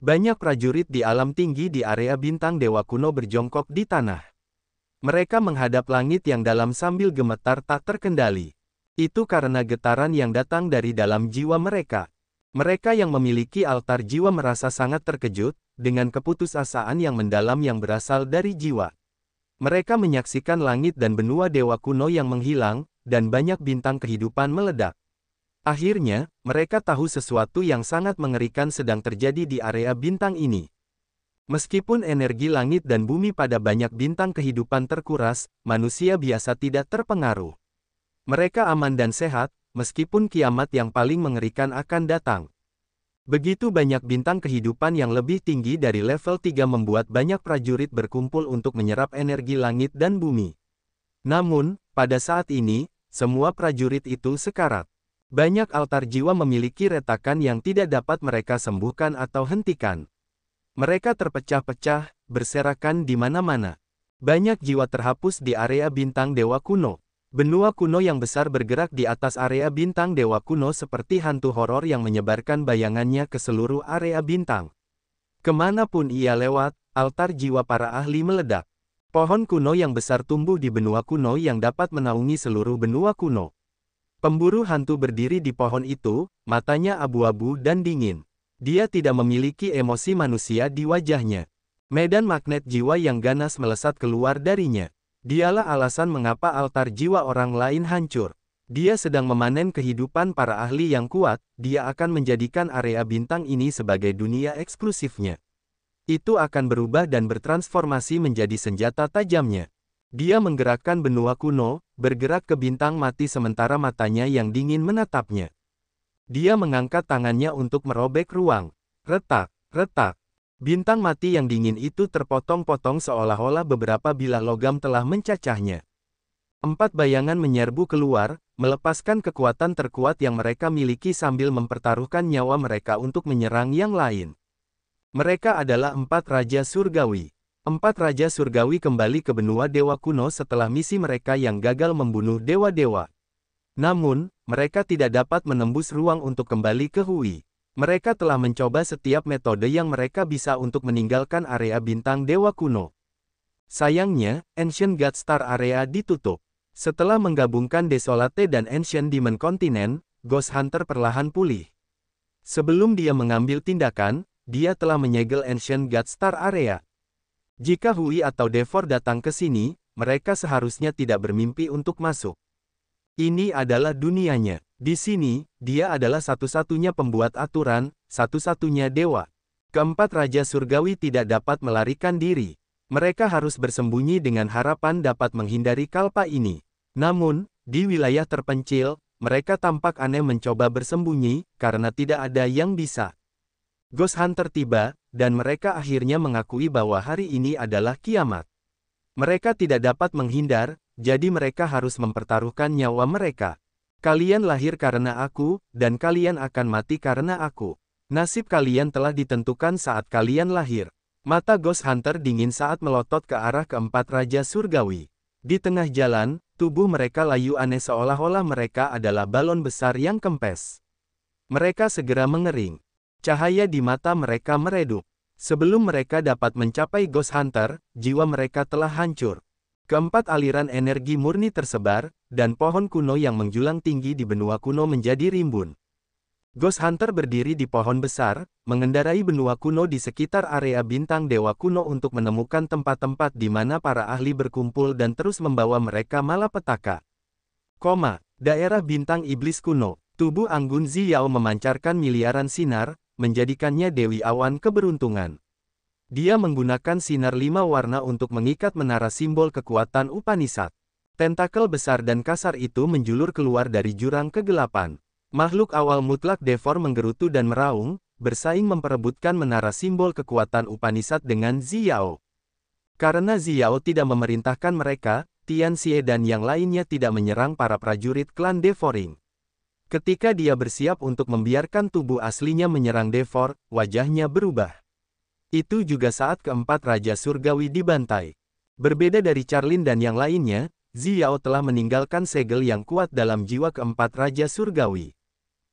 Banyak prajurit di alam tinggi di area bintang dewa kuno berjongkok di tanah. Mereka menghadap langit yang dalam sambil gemetar tak terkendali. Itu karena getaran yang datang dari dalam jiwa mereka. Mereka yang memiliki altar jiwa merasa sangat terkejut, dengan keputusasaan yang mendalam yang berasal dari jiwa. Mereka menyaksikan langit dan benua dewa kuno yang menghilang, dan banyak bintang kehidupan meledak. Akhirnya, mereka tahu sesuatu yang sangat mengerikan sedang terjadi di area bintang ini. Meskipun energi langit dan bumi pada banyak bintang kehidupan terkuras, manusia biasa tidak terpengaruh. Mereka aman dan sehat, meskipun kiamat yang paling mengerikan akan datang. Begitu banyak bintang kehidupan yang lebih tinggi dari level 3 membuat banyak prajurit berkumpul untuk menyerap energi langit dan bumi. Namun, pada saat ini, semua prajurit itu sekarat. Banyak altar jiwa memiliki retakan yang tidak dapat mereka sembuhkan atau hentikan. Mereka terpecah-pecah, berserakan di mana-mana. Banyak jiwa terhapus di area bintang dewa kuno. Benua kuno yang besar bergerak di atas area bintang dewa kuno seperti hantu horor yang menyebarkan bayangannya ke seluruh area bintang. Kemanapun ia lewat, altar jiwa para ahli meledak. Pohon kuno yang besar tumbuh di benua kuno yang dapat menaungi seluruh benua kuno. Pemburu hantu berdiri di pohon itu, matanya abu-abu dan dingin. Dia tidak memiliki emosi manusia di wajahnya. Medan magnet jiwa yang ganas melesat keluar darinya. Dialah alasan mengapa altar jiwa orang lain hancur. Dia sedang memanen kehidupan para ahli yang kuat, dia akan menjadikan area bintang ini sebagai dunia eksklusifnya. Itu akan berubah dan bertransformasi menjadi senjata tajamnya. Dia menggerakkan benua kuno, bergerak ke bintang mati sementara matanya yang dingin menatapnya. Dia mengangkat tangannya untuk merobek ruang. Retak, retak. Bintang mati yang dingin itu terpotong-potong seolah-olah beberapa bilah logam telah mencacahnya. 4 bayangan menyerbu keluar, melepaskan kekuatan terkuat yang mereka miliki sambil mempertaruhkan nyawa mereka untuk menyerang yang lain. Mereka adalah 4 Raja Surgawi. 4 Raja Surgawi kembali ke benua dewa kuno setelah misi mereka yang gagal membunuh dewa-dewa. Namun, mereka tidak dapat menembus ruang untuk kembali ke Hui. Mereka telah mencoba setiap metode yang mereka bisa untuk meninggalkan area bintang dewa kuno. Sayangnya, Ancient God Star Area ditutup. Setelah menggabungkan Desolate dan Ancient Demon Continent, Ghost Hunter perlahan pulih. Sebelum dia mengambil tindakan, dia telah menyegel Ancient God Star Area. Jika Hui atau Devor datang ke sini, mereka seharusnya tidak bermimpi untuk masuk. Ini adalah dunianya. Di sini, dia adalah satu-satunya pembuat aturan, satu-satunya dewa. Keempat Raja Surgawi tidak dapat melarikan diri. Mereka harus bersembunyi dengan harapan dapat menghindari kalpa ini. Namun, di wilayah terpencil, mereka tampak aneh mencoba bersembunyi, karena tidak ada yang bisa. Ghost Hunter tiba, dan mereka akhirnya mengakui bahwa hari ini adalah kiamat. Mereka tidak dapat menghindar, jadi mereka harus mempertaruhkan nyawa mereka. Kalian lahir karena aku, dan kalian akan mati karena aku. Nasib kalian telah ditentukan saat kalian lahir. Mata Ghost Hunter dingin saat melotot ke arah keempat Raja Surgawi. Di tengah jalan, tubuh mereka layu aneh seolah-olah mereka adalah balon besar yang kempes. Mereka segera mengering. Cahaya di mata mereka meredup. Sebelum mereka dapat mencapai Ghost Hunter, jiwa mereka telah hancur. Keempat aliran energi murni tersebar, dan pohon kuno yang menjulang tinggi di benua kuno menjadi rimbun. Ghost Hunter berdiri di pohon besar, mengendarai benua kuno di sekitar area bintang dewa kuno untuk menemukan tempat-tempat di mana para ahli berkumpul dan terus membawa mereka malapetaka. Daerah bintang iblis kuno. Tubuh Anggun Ziyao memancarkan miliaran sinar, menjadikannya Dewi Awan keberuntungan. Dia menggunakan sinar 5 warna untuk mengikat menara simbol kekuatan Upanishad. Tentakel besar dan kasar itu menjulur keluar dari jurang kegelapan. Makhluk awal mutlak Devor menggerutu dan meraung, bersaing memperebutkan menara simbol kekuatan Upanishad dengan Ziyao. Karena Ziyao tidak memerintahkan mereka, Tian Xie dan yang lainnya tidak menyerang para prajurit klan Devoring. Ketika dia bersiap untuk membiarkan tubuh aslinya menyerang Devor, wajahnya berubah. Itu juga saat keempat Raja Surgawi dibantai. Berbeda dari Charlin dan yang lainnya, Ziyao telah meninggalkan segel yang kuat dalam jiwa keempat Raja Surgawi.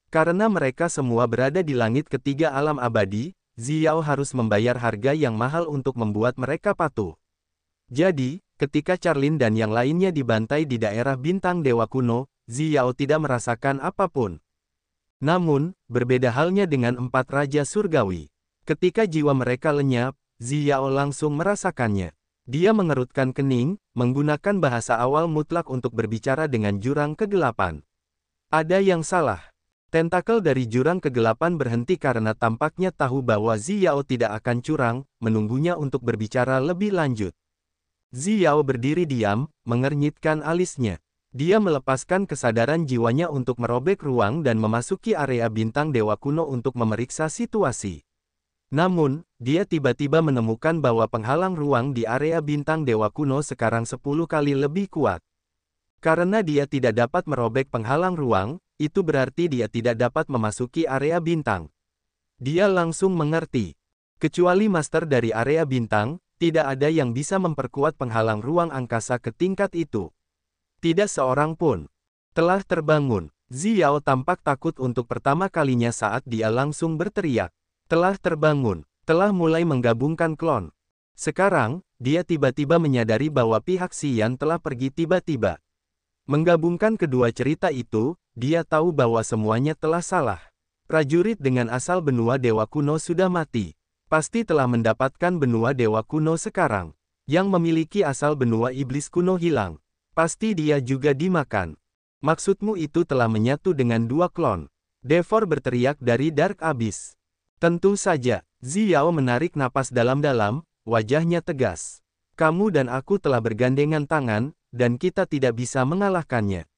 Karena mereka semua berada di langit ketiga alam abadi, Xiao harus membayar harga yang mahal untuk membuat mereka patuh. Jadi, ketika Charlin dan yang lainnya dibantai di daerah bintang dewa kuno, Xiao tidak merasakan apapun. Namun, berbeda halnya dengan 4 raja surgawi. Ketika jiwa mereka lenyap, Xiao langsung merasakannya. Dia mengerutkan kening, menggunakan bahasa awal mutlak untuk berbicara dengan jurang kegelapan. Ada yang salah. Tentakel dari jurang kegelapan berhenti karena tampaknya tahu bahwa Xiao tidak akan curang, menunggunya untuk berbicara lebih lanjut. Xiao berdiri diam, mengernyitkan alisnya. Dia melepaskan kesadaran jiwanya untuk merobek ruang dan memasuki area bintang dewa kuno untuk memeriksa situasi. Namun, dia tiba-tiba menemukan bahwa penghalang ruang di area bintang dewa kuno sekarang 10 kali lebih kuat. Karena dia tidak dapat merobek penghalang ruang, itu berarti dia tidak dapat memasuki area bintang. Dia langsung mengerti. Kecuali master dari area bintang, tidak ada yang bisa memperkuat penghalang ruang angkasa ke tingkat itu. Tidak seorang pun. Telah terbangun. Xiao tampak takut untuk pertama kalinya saat dia langsung berteriak. Telah terbangun, telah mulai menggabungkan klon. Sekarang, dia tiba-tiba menyadari bahwa pihak Xian telah pergi tiba-tiba. Menggabungkan kedua cerita itu, dia tahu bahwa semuanya telah salah. Prajurit dengan asal benua dewa kuno sudah mati. Pasti telah mendapatkan benua dewa kuno sekarang. Yang memiliki asal benua iblis kuno hilang. Pasti dia juga dimakan. Maksudmu itu telah menyatu dengan 2 klon. Devor berteriak dari Dark Abyss. Tentu saja, Xiao menarik napas dalam-dalam, wajahnya tegas. Kamu dan aku telah bergandengan tangan, dan kita tidak bisa mengalahkannya.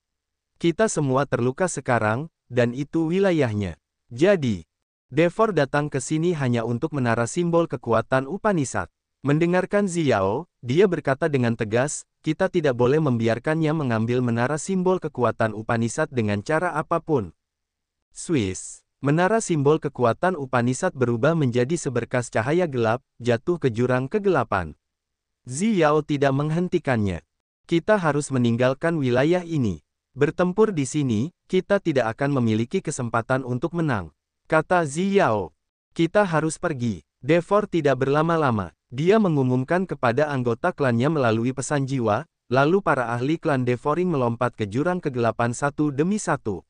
Kita semua terluka sekarang, dan itu wilayahnya. Jadi, Devor datang ke sini hanya untuk menara simbol kekuatan Upanishad. Mendengarkan Xiao, dia berkata dengan tegas, kita tidak boleh membiarkannya mengambil menara simbol kekuatan Upanishad dengan cara apapun. Swiss. Menara simbol kekuatan Upanishad berubah menjadi seberkas cahaya gelap, jatuh ke jurang kegelapan. Xiao tidak menghentikannya. Kita harus meninggalkan wilayah ini. Bertempur di sini, kita tidak akan memiliki kesempatan untuk menang. Kata Xiao. Kita harus pergi. Devor tidak berlama-lama. Dia mengumumkan kepada anggota klannya melalui pesan jiwa, lalu para ahli klan Devoring melompat ke jurang kegelapan satu demi satu.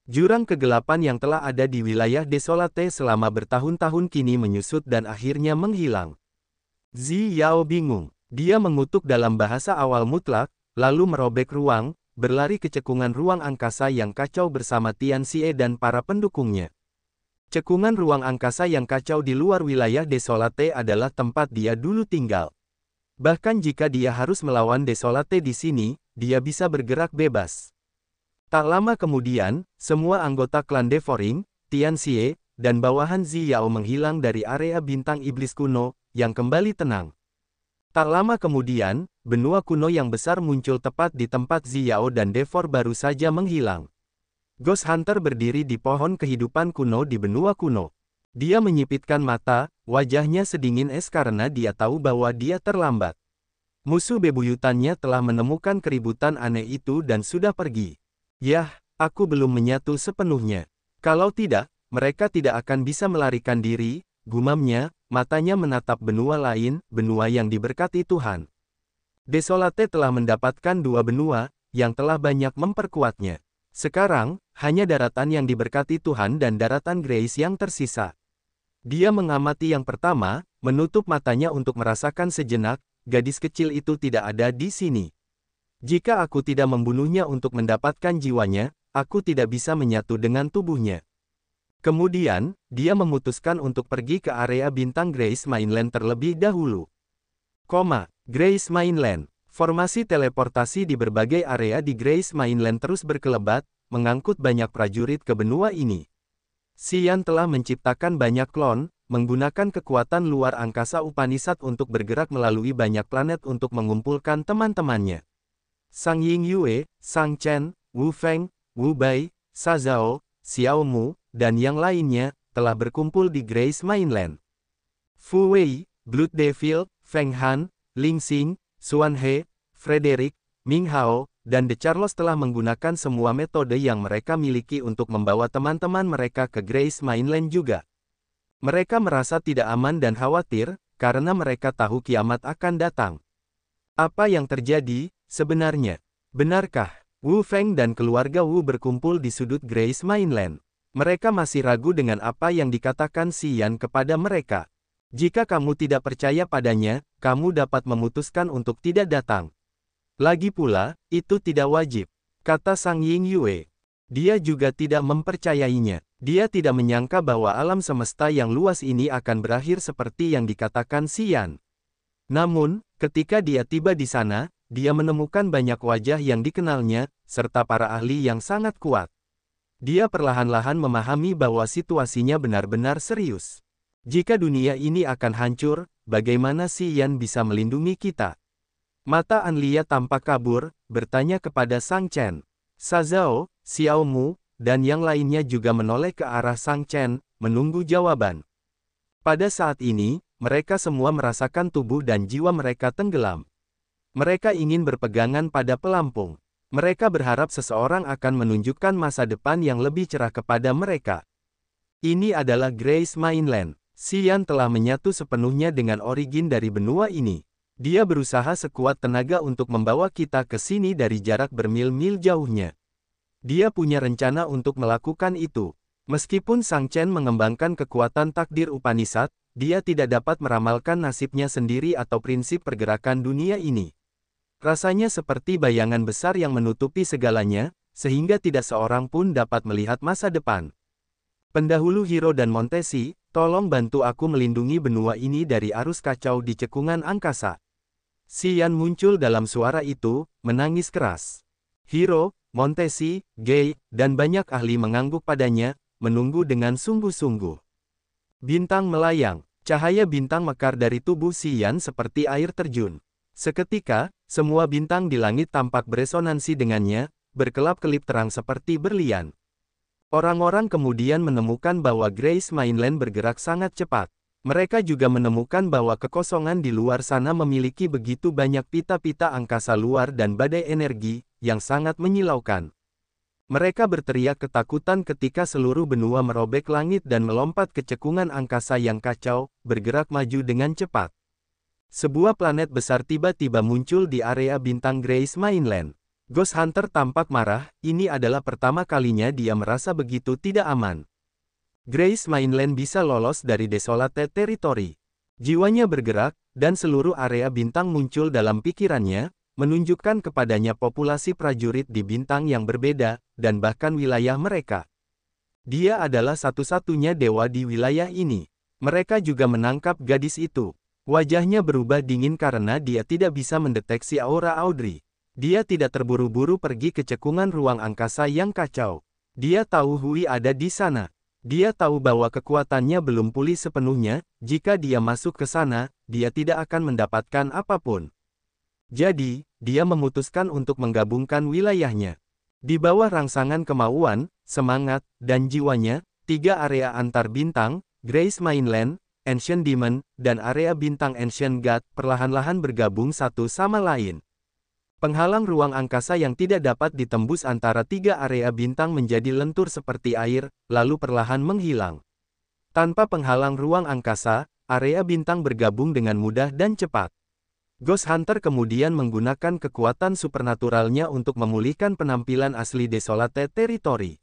Jurang kegelapan yang telah ada di wilayah Desolate selama bertahun-tahun kini menyusut dan akhirnya menghilang. Xiao bingung. Dia mengutuk dalam bahasa awal mutlak, lalu merobek ruang, berlari ke cekungan ruang angkasa yang kacau bersama Tian Xie dan para pendukungnya. Cekungan ruang angkasa yang kacau di luar wilayah Desolate adalah tempat dia dulu tinggal. Bahkan jika dia harus melawan Desolate di sini, dia bisa bergerak bebas. Tak lama kemudian, semua anggota klan Devoring, Tian Xie, dan bawahan Xiao menghilang dari area bintang iblis kuno, yang kembali tenang. Tak lama kemudian, benua kuno yang besar muncul tepat di tempat Xiao dan Devor baru saja menghilang. Ghost Hunter berdiri di pohon kehidupan kuno di benua kuno. Dia menyipitkan mata, wajahnya sedingin es karena dia tahu bahwa dia terlambat. Musuh bebuyutannya telah menemukan keributan aneh itu dan sudah pergi. Yah, aku belum menyatu sepenuhnya. Kalau tidak, mereka tidak akan bisa melarikan diri, gumamnya, matanya menatap benua lain, benua yang diberkati Tuhan. Desolate telah mendapatkan 2 benua, yang telah banyak memperkuatnya. Sekarang, hanya daratan yang diberkati Tuhan dan daratan Grace yang tersisa. Dia mengamati yang pertama, menutup matanya untuk merasakan sejenak, gadis kecil itu tidak ada di sini. Jika aku tidak membunuhnya untuk mendapatkan jiwanya, aku tidak bisa menyatu dengan tubuhnya. Kemudian, dia memutuskan untuk pergi ke area bintang Grace Mainland terlebih dahulu. Grace Mainland. Formasi teleportasi di berbagai area di Grace Mainland terus berkelebat, mengangkut banyak prajurit ke benua ini. Xian telah menciptakan banyak klon, menggunakan kekuatan luar angkasa Upanishad untuk bergerak melalui banyak planet untuk mengumpulkan teman-temannya. Sang Yingyue, Sang Chen, Wu Feng, Wu Bai, Sa Zhao, Xiao Mu, dan yang lainnya, telah berkumpul di Grace Mainland. Fu Wei, Blood Devil, Feng Han, Ling Xing, Xuan He, Frederick, Ming Hao, dan The Charlos telah menggunakan semua metode yang mereka miliki untuk membawa teman-teman mereka ke Grace Mainland juga. Mereka merasa tidak aman dan khawatir, karena mereka tahu kiamat akan datang. Apa yang terjadi, sebenarnya? Benarkah Wu Feng dan keluarga Wu berkumpul di sudut Grace Mainland? Mereka masih ragu dengan apa yang dikatakan Xi Yan kepada mereka. Jika kamu tidak percaya padanya, kamu dapat memutuskan untuk tidak datang. Lagi pula, itu tidak wajib, kata Sang Ying Yue. Dia juga tidak mempercayainya. Dia tidak menyangka bahwa alam semesta yang luas ini akan berakhir seperti yang dikatakan Xi Yan. Namun, ketika dia tiba di sana, dia menemukan banyak wajah yang dikenalnya, serta para ahli yang sangat kuat. Dia perlahan-lahan memahami bahwa situasinya benar-benar serius. Jika dunia ini akan hancur, bagaimana Xi Yan bisa melindungi kita? Mata Anlia tampak kabur, bertanya kepada Sang Chen. Shazao, Xiao Mu, dan yang lainnya juga menoleh ke arah Sang Chen, menunggu jawaban. Pada saat ini, mereka semua merasakan tubuh dan jiwa mereka tenggelam. Mereka ingin berpegangan pada pelampung. Mereka berharap seseorang akan menunjukkan masa depan yang lebih cerah kepada mereka. Ini adalah Grace Mainland. Xi Yan telah menyatu sepenuhnya dengan origin dari benua ini. Dia berusaha sekuat tenaga untuk membawa kita ke sini dari jarak bermil-mil jauhnya. Dia punya rencana untuk melakukan itu. Meskipun Sang Chen mengembangkan kekuatan takdir Upanishad, dia tidak dapat meramalkan nasibnya sendiri atau prinsip pergerakan dunia ini. Rasanya seperti bayangan besar yang menutupi segalanya, sehingga tidak seorang pun dapat melihat masa depan. Pendahulu Hiro dan Montesi, tolong bantu aku melindungi benua ini dari arus kacau di cekungan angkasa. Xi Yan muncul dalam suara itu, menangis keras. Hiro, Montesi, Gei, dan banyak ahli mengangguk padanya, menunggu dengan sungguh-sungguh. Bintang melayang, cahaya bintang mekar dari tubuh Xi Yan seperti air terjun. Seketika, semua bintang di langit tampak beresonansi dengannya, berkelap-kelip terang seperti berlian. Orang-orang kemudian menemukan bahwa Grace Mainland bergerak sangat cepat. Mereka juga menemukan bahwa kekosongan di luar sana memiliki begitu banyak pita-pita angkasa luar dan badai energi, yang sangat menyilaukan. Mereka berteriak ketakutan ketika seluruh benua merobek langit dan melompat ke cekungan angkasa yang kacau, bergerak maju dengan cepat. Sebuah planet besar tiba-tiba muncul di area bintang Grace Mainland. Ghost Hunter tampak marah, ini adalah pertama kalinya dia merasa begitu tidak aman. Grace Mainland bisa lolos dari Desolate Territory. Jiwanya bergerak, dan seluruh area bintang muncul dalam pikirannya, menunjukkan kepadanya populasi prajurit di bintang yang berbeda, dan bahkan wilayah mereka. Dia adalah satu-satunya dewa di wilayah ini. Mereka juga menangkap gadis itu. Wajahnya berubah dingin karena dia tidak bisa mendeteksi aura Audrey. Dia tidak terburu-buru pergi ke cekungan ruang angkasa yang kacau. Dia tahu Hui ada di sana. Dia tahu bahwa kekuatannya belum pulih sepenuhnya, jika dia masuk ke sana, dia tidak akan mendapatkan apapun. Jadi, dia memutuskan untuk menggabungkan wilayahnya. Di bawah rangsangan kemauan, semangat, dan jiwanya, 3 area antar bintang, Grace Mainland, Ancient Demon, dan area bintang Ancient God, perlahan-lahan bergabung satu sama lain. Penghalang ruang angkasa yang tidak dapat ditembus antara 3 area bintang menjadi lentur seperti air, lalu perlahan menghilang. Tanpa penghalang ruang angkasa, area bintang bergabung dengan mudah dan cepat. Ghost Hunter kemudian menggunakan kekuatan supernaturalnya untuk memulihkan penampilan asli Desolate Territory.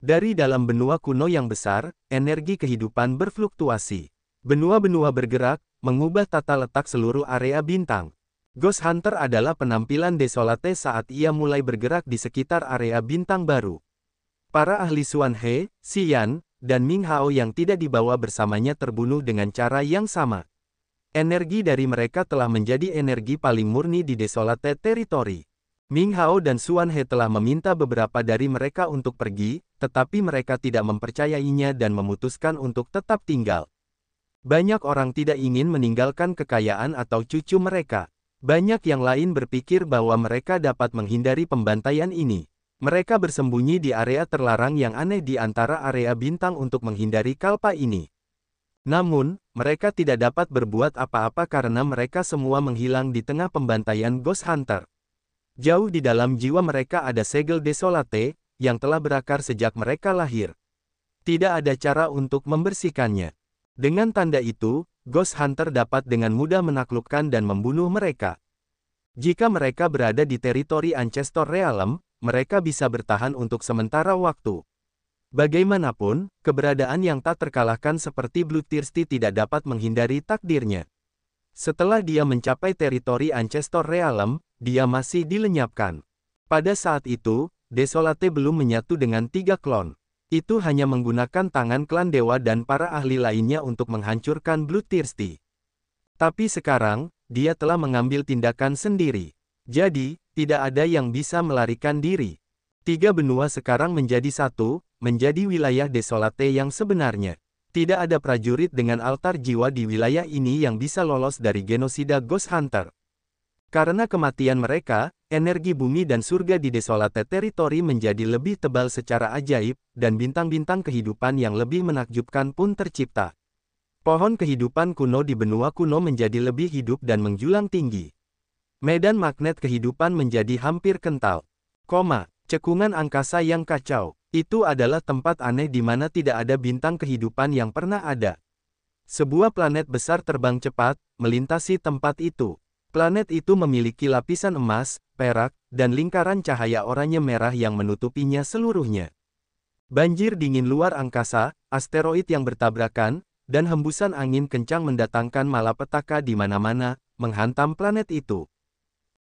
Dari dalam benua kuno yang besar, energi kehidupan berfluktuasi. Benua-benua bergerak, mengubah tata letak seluruh area bintang. Ghost Hunter adalah penampilan Desolate saat ia mulai bergerak di sekitar area bintang baru. Para ahli Xuan He, Xi Yan, dan Ming Hao yang tidak dibawa bersamanya terbunuh dengan cara yang sama. Energi dari mereka telah menjadi energi paling murni di Desolate Territory. Ming Hao dan Xuan He telah meminta beberapa dari mereka untuk pergi, tetapi mereka tidak mempercayainya dan memutuskan untuk tetap tinggal. Banyak orang tidak ingin meninggalkan kekayaan atau cucu mereka. Banyak yang lain berpikir bahwa mereka dapat menghindari pembantaian ini. Mereka bersembunyi di area terlarang yang aneh di antara area bintang untuk menghindari kalpa ini. Namun, mereka tidak dapat berbuat apa-apa karena mereka semua menghilang di tengah pembantaian Ghost Hunter. Jauh di dalam jiwa mereka ada segel Desolate, yang telah berakar sejak mereka lahir. Tidak ada cara untuk membersihkannya. Dengan tanda itu, Ghost Hunter dapat dengan mudah menaklukkan dan membunuh mereka. Jika mereka berada di teritori Ancestor Realm, mereka bisa bertahan untuk sementara waktu. Bagaimanapun, keberadaan yang tak terkalahkan seperti Bloodthirsty tidak dapat menghindari takdirnya. Setelah dia mencapai teritori Ancestor Realm, dia masih dilenyapkan. Pada saat itu, Desolate belum menyatu dengan 3 klon. Itu hanya menggunakan tangan klan dewa dan para ahli lainnya untuk menghancurkan Bloodthirsty. Tapi sekarang, dia telah mengambil tindakan sendiri. Jadi, tidak ada yang bisa melarikan diri. 3 benua sekarang menjadi satu, menjadi wilayah Desolate yang sebenarnya. Tidak ada prajurit dengan altar jiwa di wilayah ini yang bisa lolos dari genosida Ghost Hunter. Karena kematian mereka, energi bumi dan surga di Desolate Territory menjadi lebih tebal secara ajaib, dan bintang-bintang kehidupan yang lebih menakjubkan pun tercipta. Pohon kehidupan kuno di benua kuno menjadi lebih hidup dan menjulang tinggi. Medan magnet kehidupan menjadi hampir kental. Cekungan angkasa yang kacau. Itu adalah tempat aneh di mana tidak ada bintang kehidupan yang pernah ada. Sebuah planet besar terbang cepat, melintasi tempat itu. Planet itu memiliki lapisan emas, perak, dan lingkaran cahaya oranye merah yang menutupinya seluruhnya. Banjir dingin luar angkasa, asteroid yang bertabrakan, dan hembusan angin kencang mendatangkan malapetaka di mana-mana, menghantam planet itu.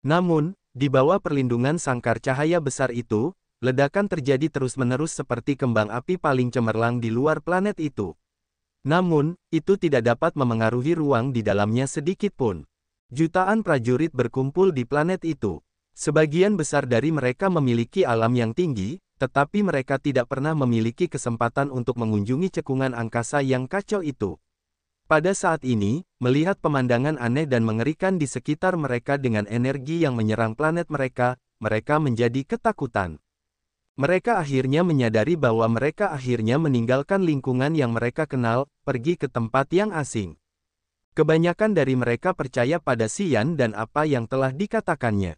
Namun, di bawah perlindungan sangkar cahaya besar itu, ledakan terjadi terus-menerus seperti kembang api paling cemerlang di luar planet itu. Namun, itu tidak dapat memengaruhi ruang di dalamnya sedikit pun. Jutaan prajurit berkumpul di planet itu. Sebagian besar dari mereka memiliki alam yang tinggi, tetapi mereka tidak pernah memiliki kesempatan untuk mengunjungi cekungan angkasa yang kacau itu. Pada saat ini, melihat pemandangan aneh dan mengerikan di sekitar mereka dengan energi yang menyerang planet mereka, mereka menjadi ketakutan. Mereka akhirnya menyadari bahwa mereka akhirnya meninggalkan lingkungan yang mereka kenal, pergi ke tempat yang asing. Kebanyakan dari mereka percaya pada Xian dan apa yang telah dikatakannya.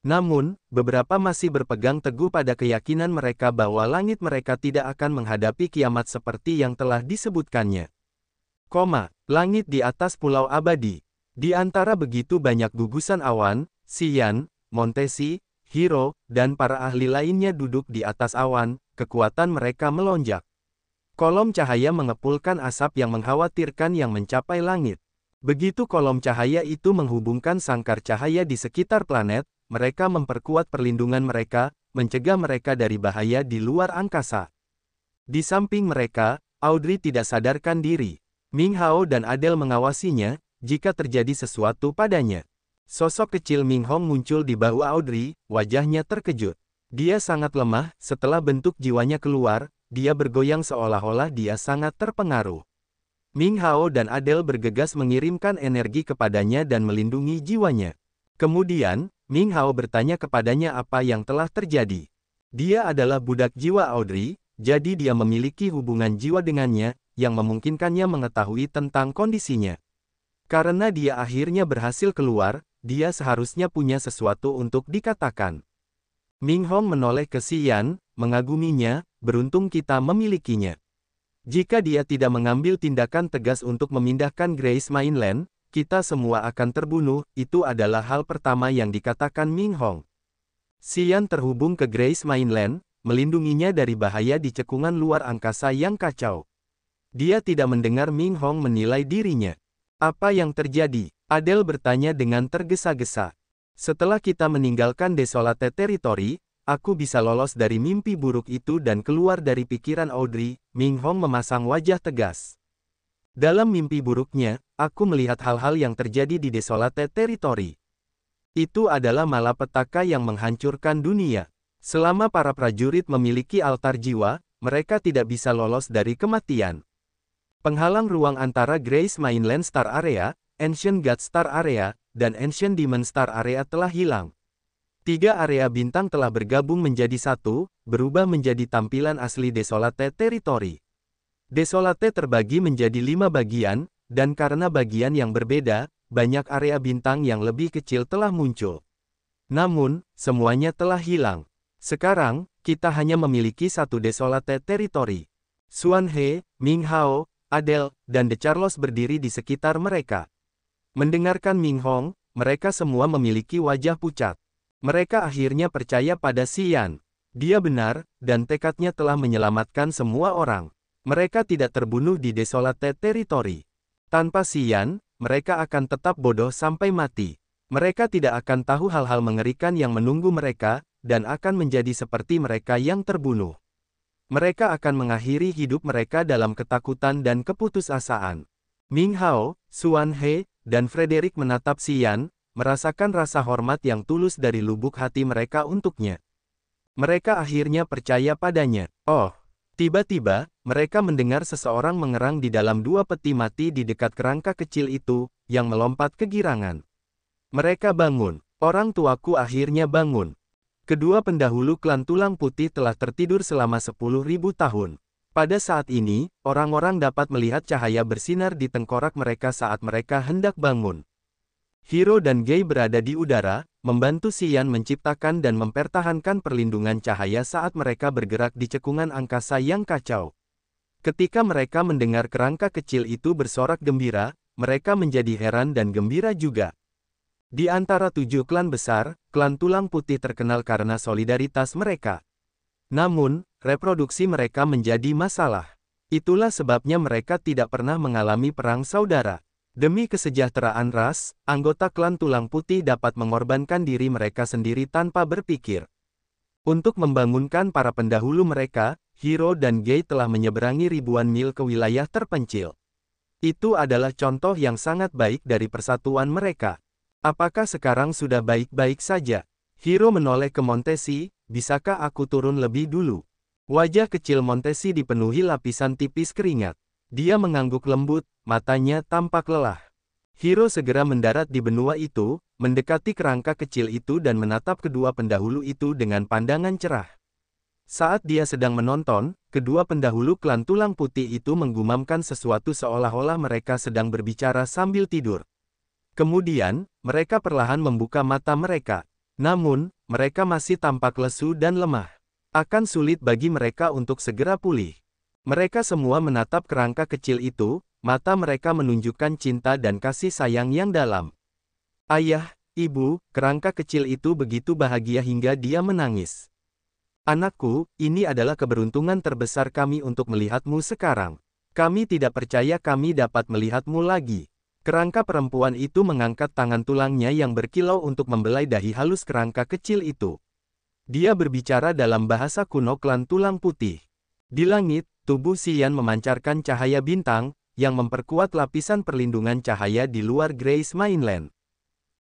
Namun, beberapa masih berpegang teguh pada keyakinan mereka bahwa langit mereka tidak akan menghadapi kiamat seperti yang telah disebutkannya. Langit di atas pulau abadi. Di antara begitu banyak gugusan awan, Xian, Montesi, Hiro, dan para ahli lainnya duduk di atas awan, kekuatan mereka melonjak. Kolom cahaya mengepulkan asap yang mengkhawatirkan yang mencapai langit. Begitu kolom cahaya itu menghubungkan sangkar cahaya di sekitar planet, mereka memperkuat perlindungan mereka, mencegah mereka dari bahaya di luar angkasa. Di samping mereka, Audrey tidak sadarkan diri. Ming Hao dan Adele mengawasinya, jika terjadi sesuatu padanya. Sosok kecil Ming Hong muncul di bahu Audrey, wajahnya terkejut. Dia sangat lemah, setelah bentuk jiwanya keluar, dia bergoyang seolah-olah dia sangat terpengaruh. Ming Hao dan Adele bergegas mengirimkan energi kepadanya dan melindungi jiwanya. Kemudian, Ming Hao bertanya kepadanya apa yang telah terjadi. Dia adalah budak jiwa Audrey, jadi dia memiliki hubungan jiwa dengannya, yang memungkinkannya mengetahui tentang kondisinya. Karena dia akhirnya berhasil keluar, dia seharusnya punya sesuatu untuk dikatakan. Ming Hong menoleh ke Xian, mengaguminya, beruntung kita memilikinya. Jika dia tidak mengambil tindakan tegas untuk memindahkan Grace Mainland, kita semua akan terbunuh, itu adalah hal pertama yang dikatakan Ming Hong. Xian terhubung ke Grace Mainland, melindunginya dari bahaya di cekungan luar angkasa yang kacau. Dia tidak mendengar Ming Hong menilai dirinya. Apa yang terjadi? Adele bertanya dengan tergesa-gesa. Setelah kita meninggalkan Desolate Territory, aku bisa lolos dari mimpi buruk itu dan keluar dari pikiran Audrey. Ming Hong memasang wajah tegas. Dalam mimpi buruknya, aku melihat hal-hal yang terjadi di Desolate Territory. Itu adalah malapetaka yang menghancurkan dunia. Selama para prajurit memiliki altar jiwa, mereka tidak bisa lolos dari kematian. Penghalang ruang antara Grace Mainland Star Area, Ancient God Star Area, dan Ancient Demon Star Area telah hilang. 3 area bintang telah bergabung menjadi satu, berubah menjadi tampilan asli Desolate Territory. Desolate terbagi menjadi 5 bagian, dan karena bagian yang berbeda, banyak area bintang yang lebih kecil telah muncul. Namun, semuanya telah hilang. Sekarang, kita hanya memiliki satu Desolate Territory. Xuan He, Ming Hao, Adele, dan The Charlos berdiri di sekitar mereka. Mendengarkan Ming Hong, mereka semua memiliki wajah pucat. Mereka akhirnya percaya pada Xian. Dia benar, dan tekadnya telah menyelamatkan semua orang. Mereka tidak terbunuh di Desolate Territory. Tanpa Xian, mereka akan tetap bodoh sampai mati. Mereka tidak akan tahu hal-hal mengerikan yang menunggu mereka, dan akan menjadi seperti mereka yang terbunuh. Mereka akan mengakhiri hidup mereka dalam ketakutan dan keputusasaan. Ming Hao, Xuan He, dan Frederick menatap Xian, merasakan rasa hormat yang tulus dari lubuk hati mereka untuknya. Mereka akhirnya percaya padanya. Oh, tiba-tiba, mereka mendengar seseorang mengerang di dalam dua peti mati di dekat kerangka kecil itu, yang melompat kegirangan. Mereka bangun. Orang tuaku akhirnya bangun. Kedua pendahulu klan tulang putih telah tertidur selama 10.000 tahun. Pada saat ini, orang-orang dapat melihat cahaya bersinar di tengkorak mereka saat mereka hendak bangun. Hiro dan Gei berada di udara, membantu Xian menciptakan dan mempertahankan perlindungan cahaya saat mereka bergerak di cekungan angkasa yang kacau. Ketika mereka mendengar kerangka kecil itu bersorak gembira, mereka menjadi heran dan gembira juga. Di antara 7 klan besar, klan tulang putih terkenal karena solidaritas mereka. Namun, reproduksi mereka menjadi masalah. Itulah sebabnya mereka tidak pernah mengalami perang saudara. Demi kesejahteraan ras, anggota klan tulang putih dapat mengorbankan diri mereka sendiri tanpa berpikir. Untuk membangunkan para pendahulu mereka, Hiro dan Gei telah menyeberangi ribuan mil ke wilayah terpencil. Itu adalah contoh yang sangat baik dari persatuan mereka. Apakah sekarang sudah baik-baik saja? Hiro menoleh ke Montesi, bisakah aku turun lebih dulu? Wajah kecil Montesi dipenuhi lapisan tipis keringat. Dia mengangguk lembut, matanya tampak lelah. Hiro segera mendarat di benua itu, mendekati kerangka kecil itu dan menatap kedua pendahulu itu dengan pandangan cerah. Saat dia sedang menonton, kedua pendahulu klan tulang putih itu menggumamkan sesuatu seolah-olah mereka sedang berbicara sambil tidur. Kemudian, mereka perlahan membuka mata mereka. Namun, mereka masih tampak lesu dan lemah. Akan sulit bagi mereka untuk segera pulih. Mereka semua menatap kerangka kecil itu, mata mereka menunjukkan cinta dan kasih sayang yang dalam. Ayah, ibu, kerangka kecil itu begitu bahagia hingga dia menangis. Anakku, ini adalah keberuntungan terbesar kami untuk melihatmu sekarang. Kami tidak percaya kami dapat melihatmu lagi. Kerangka perempuan itu mengangkat tangan tulangnya yang berkilau untuk membelai dahi halus kerangka kecil itu. Dia berbicara dalam bahasa kuno klan tulang putih. Di langit, tubuh Xian memancarkan cahaya bintang, yang memperkuat lapisan perlindungan cahaya di luar Grace Mainland.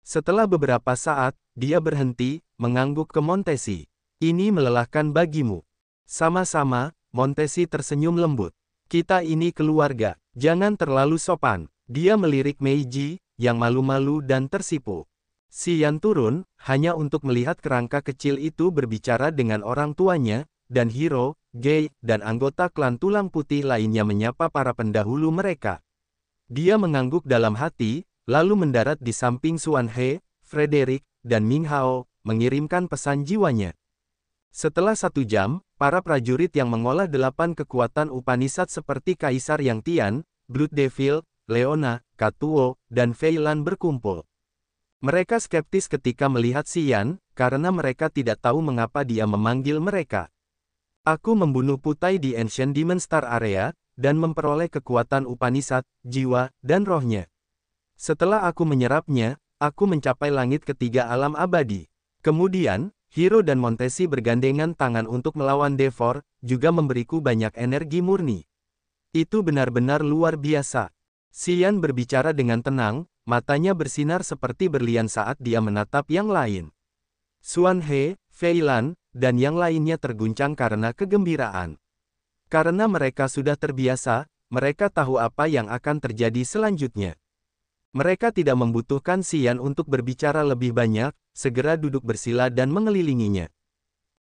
Setelah beberapa saat, dia berhenti, mengangguk ke Montesi. Ini melelahkan bagimu. Sama-sama, Montesi tersenyum lembut. Kita ini keluarga, jangan terlalu sopan. Dia melirik Meiji, yang malu-malu dan tersipu. Xian turun, hanya untuk melihat kerangka kecil itu berbicara dengan orang tuanya, dan Hiro, Gei, dan anggota klan tulang putih lainnya menyapa para pendahulu mereka. Dia mengangguk dalam hati, lalu mendarat di samping Xuan He, Frederick, dan Ming Hao, mengirimkan pesan jiwanya. Setelah 1 jam, para prajurit yang mengolah 8 kekuatan Upanishad seperti Kaisar Yang Tian, Blood Devil, Leona, Katuo, dan Fei Lan berkumpul. Mereka skeptis ketika melihat Xian, karena mereka tidak tahu mengapa dia memanggil mereka. Aku membunuh Putai di Ancient Demon Star Area, dan memperoleh kekuatan Upanishad, jiwa, dan rohnya. Setelah aku menyerapnya, aku mencapai langit ketiga alam abadi. Kemudian, Hiro dan Montesi bergandengan tangan untuk melawan Devor, juga memberiku banyak energi murni. Itu benar-benar luar biasa. Xian berbicara dengan tenang, matanya bersinar seperti berlian saat dia menatap yang lain. Xuan He, Fei Lan, dan yang lainnya terguncang karena kegembiraan. Karena mereka sudah terbiasa, mereka tahu apa yang akan terjadi selanjutnya. Mereka tidak membutuhkan Xian untuk berbicara lebih banyak, segera duduk bersila dan mengelilinginya.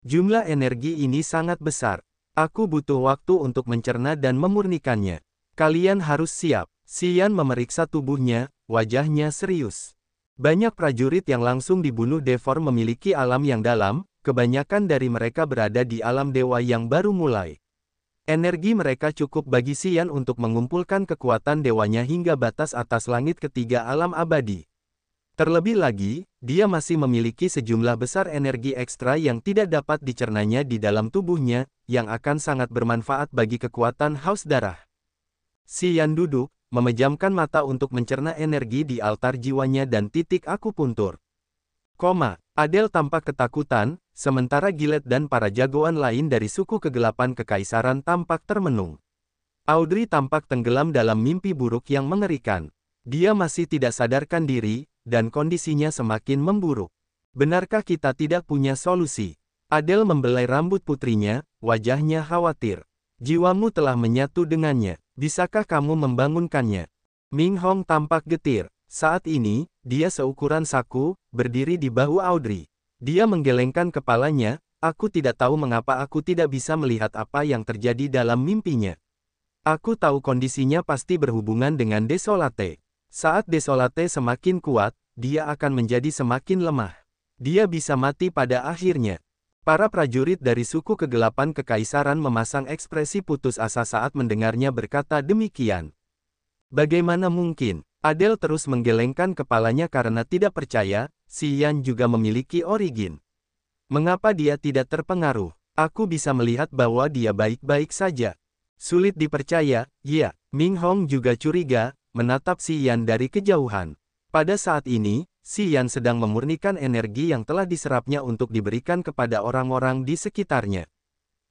Jumlah energi ini sangat besar. Aku butuh waktu untuk mencerna dan memurnikannya. Kalian harus siap. Xian memeriksa tubuhnya, wajahnya serius. Banyak prajurit yang langsung dibunuh Devor memiliki alam yang dalam, kebanyakan dari mereka berada di alam dewa yang baru mulai. Energi mereka cukup bagi Xian untuk mengumpulkan kekuatan dewanya hingga batas atas langit ketiga alam abadi. Terlebih lagi, dia masih memiliki sejumlah besar energi ekstra yang tidak dapat dicernanya di dalam tubuhnya, yang akan sangat bermanfaat bagi kekuatan haus darah. Xian duduk, memejamkan mata untuk mencerna energi di altar jiwanya dan titik akupuntur. Adele tampak ketakutan, sementara Gillette dan para jagoan lain dari suku kegelapan kekaisaran tampak termenung. Audrey tampak tenggelam dalam mimpi buruk yang mengerikan. Dia masih tidak sadarkan diri, dan kondisinya semakin memburuk. Benarkah kita tidak punya solusi? Adele membelai rambut putrinya, wajahnya khawatir. Jiwamu telah menyatu dengannya. Bisakah kamu membangunkannya? Ming Hong tampak getir. Saat ini, dia seukuran saku, berdiri di bahu Audrey. Dia menggelengkan kepalanya, aku tidak tahu mengapa aku tidak bisa melihat apa yang terjadi dalam mimpinya. Aku tahu kondisinya pasti berhubungan dengan Desolate. Saat Desolate semakin kuat, dia akan menjadi semakin lemah. Dia bisa mati pada akhirnya. Para prajurit dari suku kegelapan kekaisaran memasang ekspresi putus asa saat mendengarnya berkata demikian. Bagaimana mungkin? Adele terus menggelengkan kepalanya karena tidak percaya, Xian juga memiliki origin. Mengapa dia tidak terpengaruh? Aku bisa melihat bahwa dia baik-baik saja. Sulit dipercaya, ya. Ming Hong juga curiga, menatap Xian dari kejauhan. Pada saat ini, Xian sedang memurnikan energi yang telah diserapnya untuk diberikan kepada orang-orang di sekitarnya.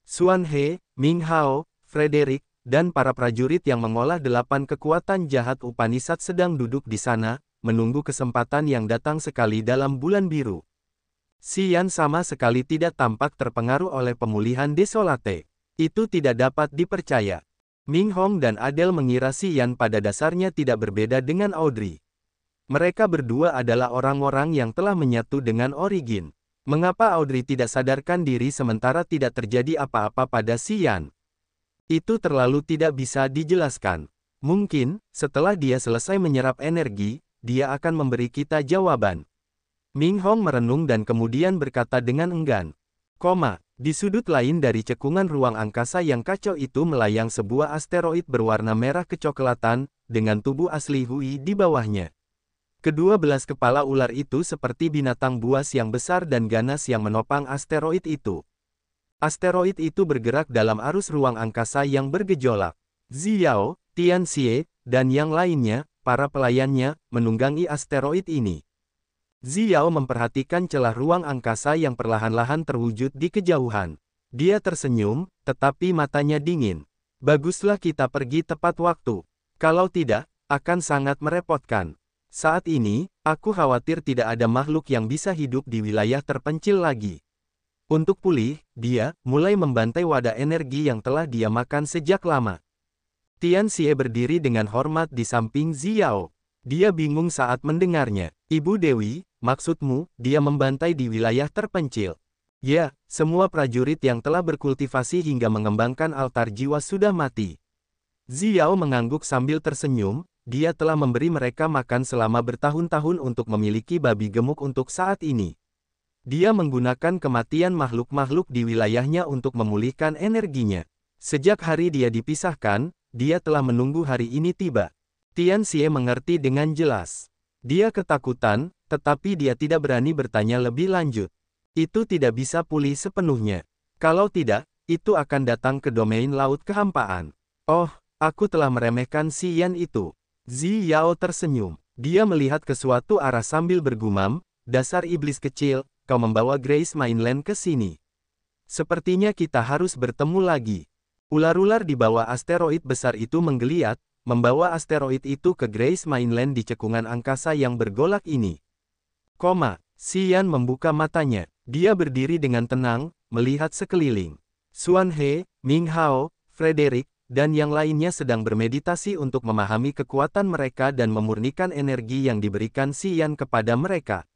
Xuan He, Ming Hao, Frederick, dan para prajurit yang mengolah 8 kekuatan jahat Upanishad sedang duduk di sana, menunggu kesempatan yang datang sekali dalam bulan biru. Xian sama sekali tidak tampak terpengaruh oleh pemulihan Desolate. Itu tidak dapat dipercaya. Ming Hong dan Adele mengira Xian pada dasarnya tidak berbeda dengan Audrey. Mereka berdua adalah orang-orang yang telah menyatu dengan origin. Mengapa Audrey tidak sadarkan diri sementara tidak terjadi apa-apa pada Xian? Itu terlalu tidak bisa dijelaskan. Mungkin, setelah dia selesai menyerap energi, dia akan memberi kita jawaban. Ming Hong merenung dan kemudian berkata dengan enggan. Di sudut lain dari cekungan ruang angkasa yang kacau itu melayang sebuah asteroid berwarna merah kecoklatan, dengan tubuh asli Hui di bawahnya. Kedua belas kepala ular itu seperti binatang buas yang besar dan ganas yang menopang asteroid itu. Asteroid itu bergerak dalam arus ruang angkasa yang bergejolak. Xiao, Tianxie, dan yang lainnya, para pelayannya, menunggangi asteroid ini. Xiao memperhatikan celah ruang angkasa yang perlahan-lahan terwujud di kejauhan. Dia tersenyum, tetapi matanya dingin. Baguslah kita pergi tepat waktu. Kalau tidak, akan sangat merepotkan. Saat ini, aku khawatir tidak ada makhluk yang bisa hidup di wilayah terpencil lagi. Untuk pulih, dia mulai membantai wadah energi yang telah dia makan sejak lama. Tianxie berdiri dengan hormat di samping Xiao. Dia bingung saat mendengarnya. Ibu Dewi, maksudmu, dia membantai di wilayah terpencil? Ya, semua prajurit yang telah berkultivasi hingga mengembangkan altar jiwa sudah mati. Xiao mengangguk sambil tersenyum, dia telah memberi mereka makan selama bertahun-tahun untuk memiliki babi gemuk untuk saat ini. Dia menggunakan kematian makhluk-makhluk di wilayahnya untuk memulihkan energinya. Sejak hari dia dipisahkan, dia telah menunggu hari ini tiba. Tianxie mengerti dengan jelas. Dia ketakutan, tetapi dia tidak berani bertanya lebih lanjut. Itu tidak bisa pulih sepenuhnya. Kalau tidak, itu akan datang ke domain laut kehampaan. Oh, aku telah meremehkan Xian itu. Xiao tersenyum. Dia melihat ke suatu arah sambil bergumam, dasar iblis kecil, kau membawa Grace Mainland ke sini. Sepertinya kita harus bertemu lagi. Ular-ular di bawah asteroid besar itu menggeliat, membawa asteroid itu ke Grace Mainland di cekungan angkasa yang bergolak ini. Xian membuka matanya. Dia berdiri dengan tenang, melihat sekeliling. Xuan He, Ming Hao, Frederick, dan yang lainnya sedang bermeditasi untuk memahami kekuatan mereka dan memurnikan energi yang diberikan Xian kepada mereka.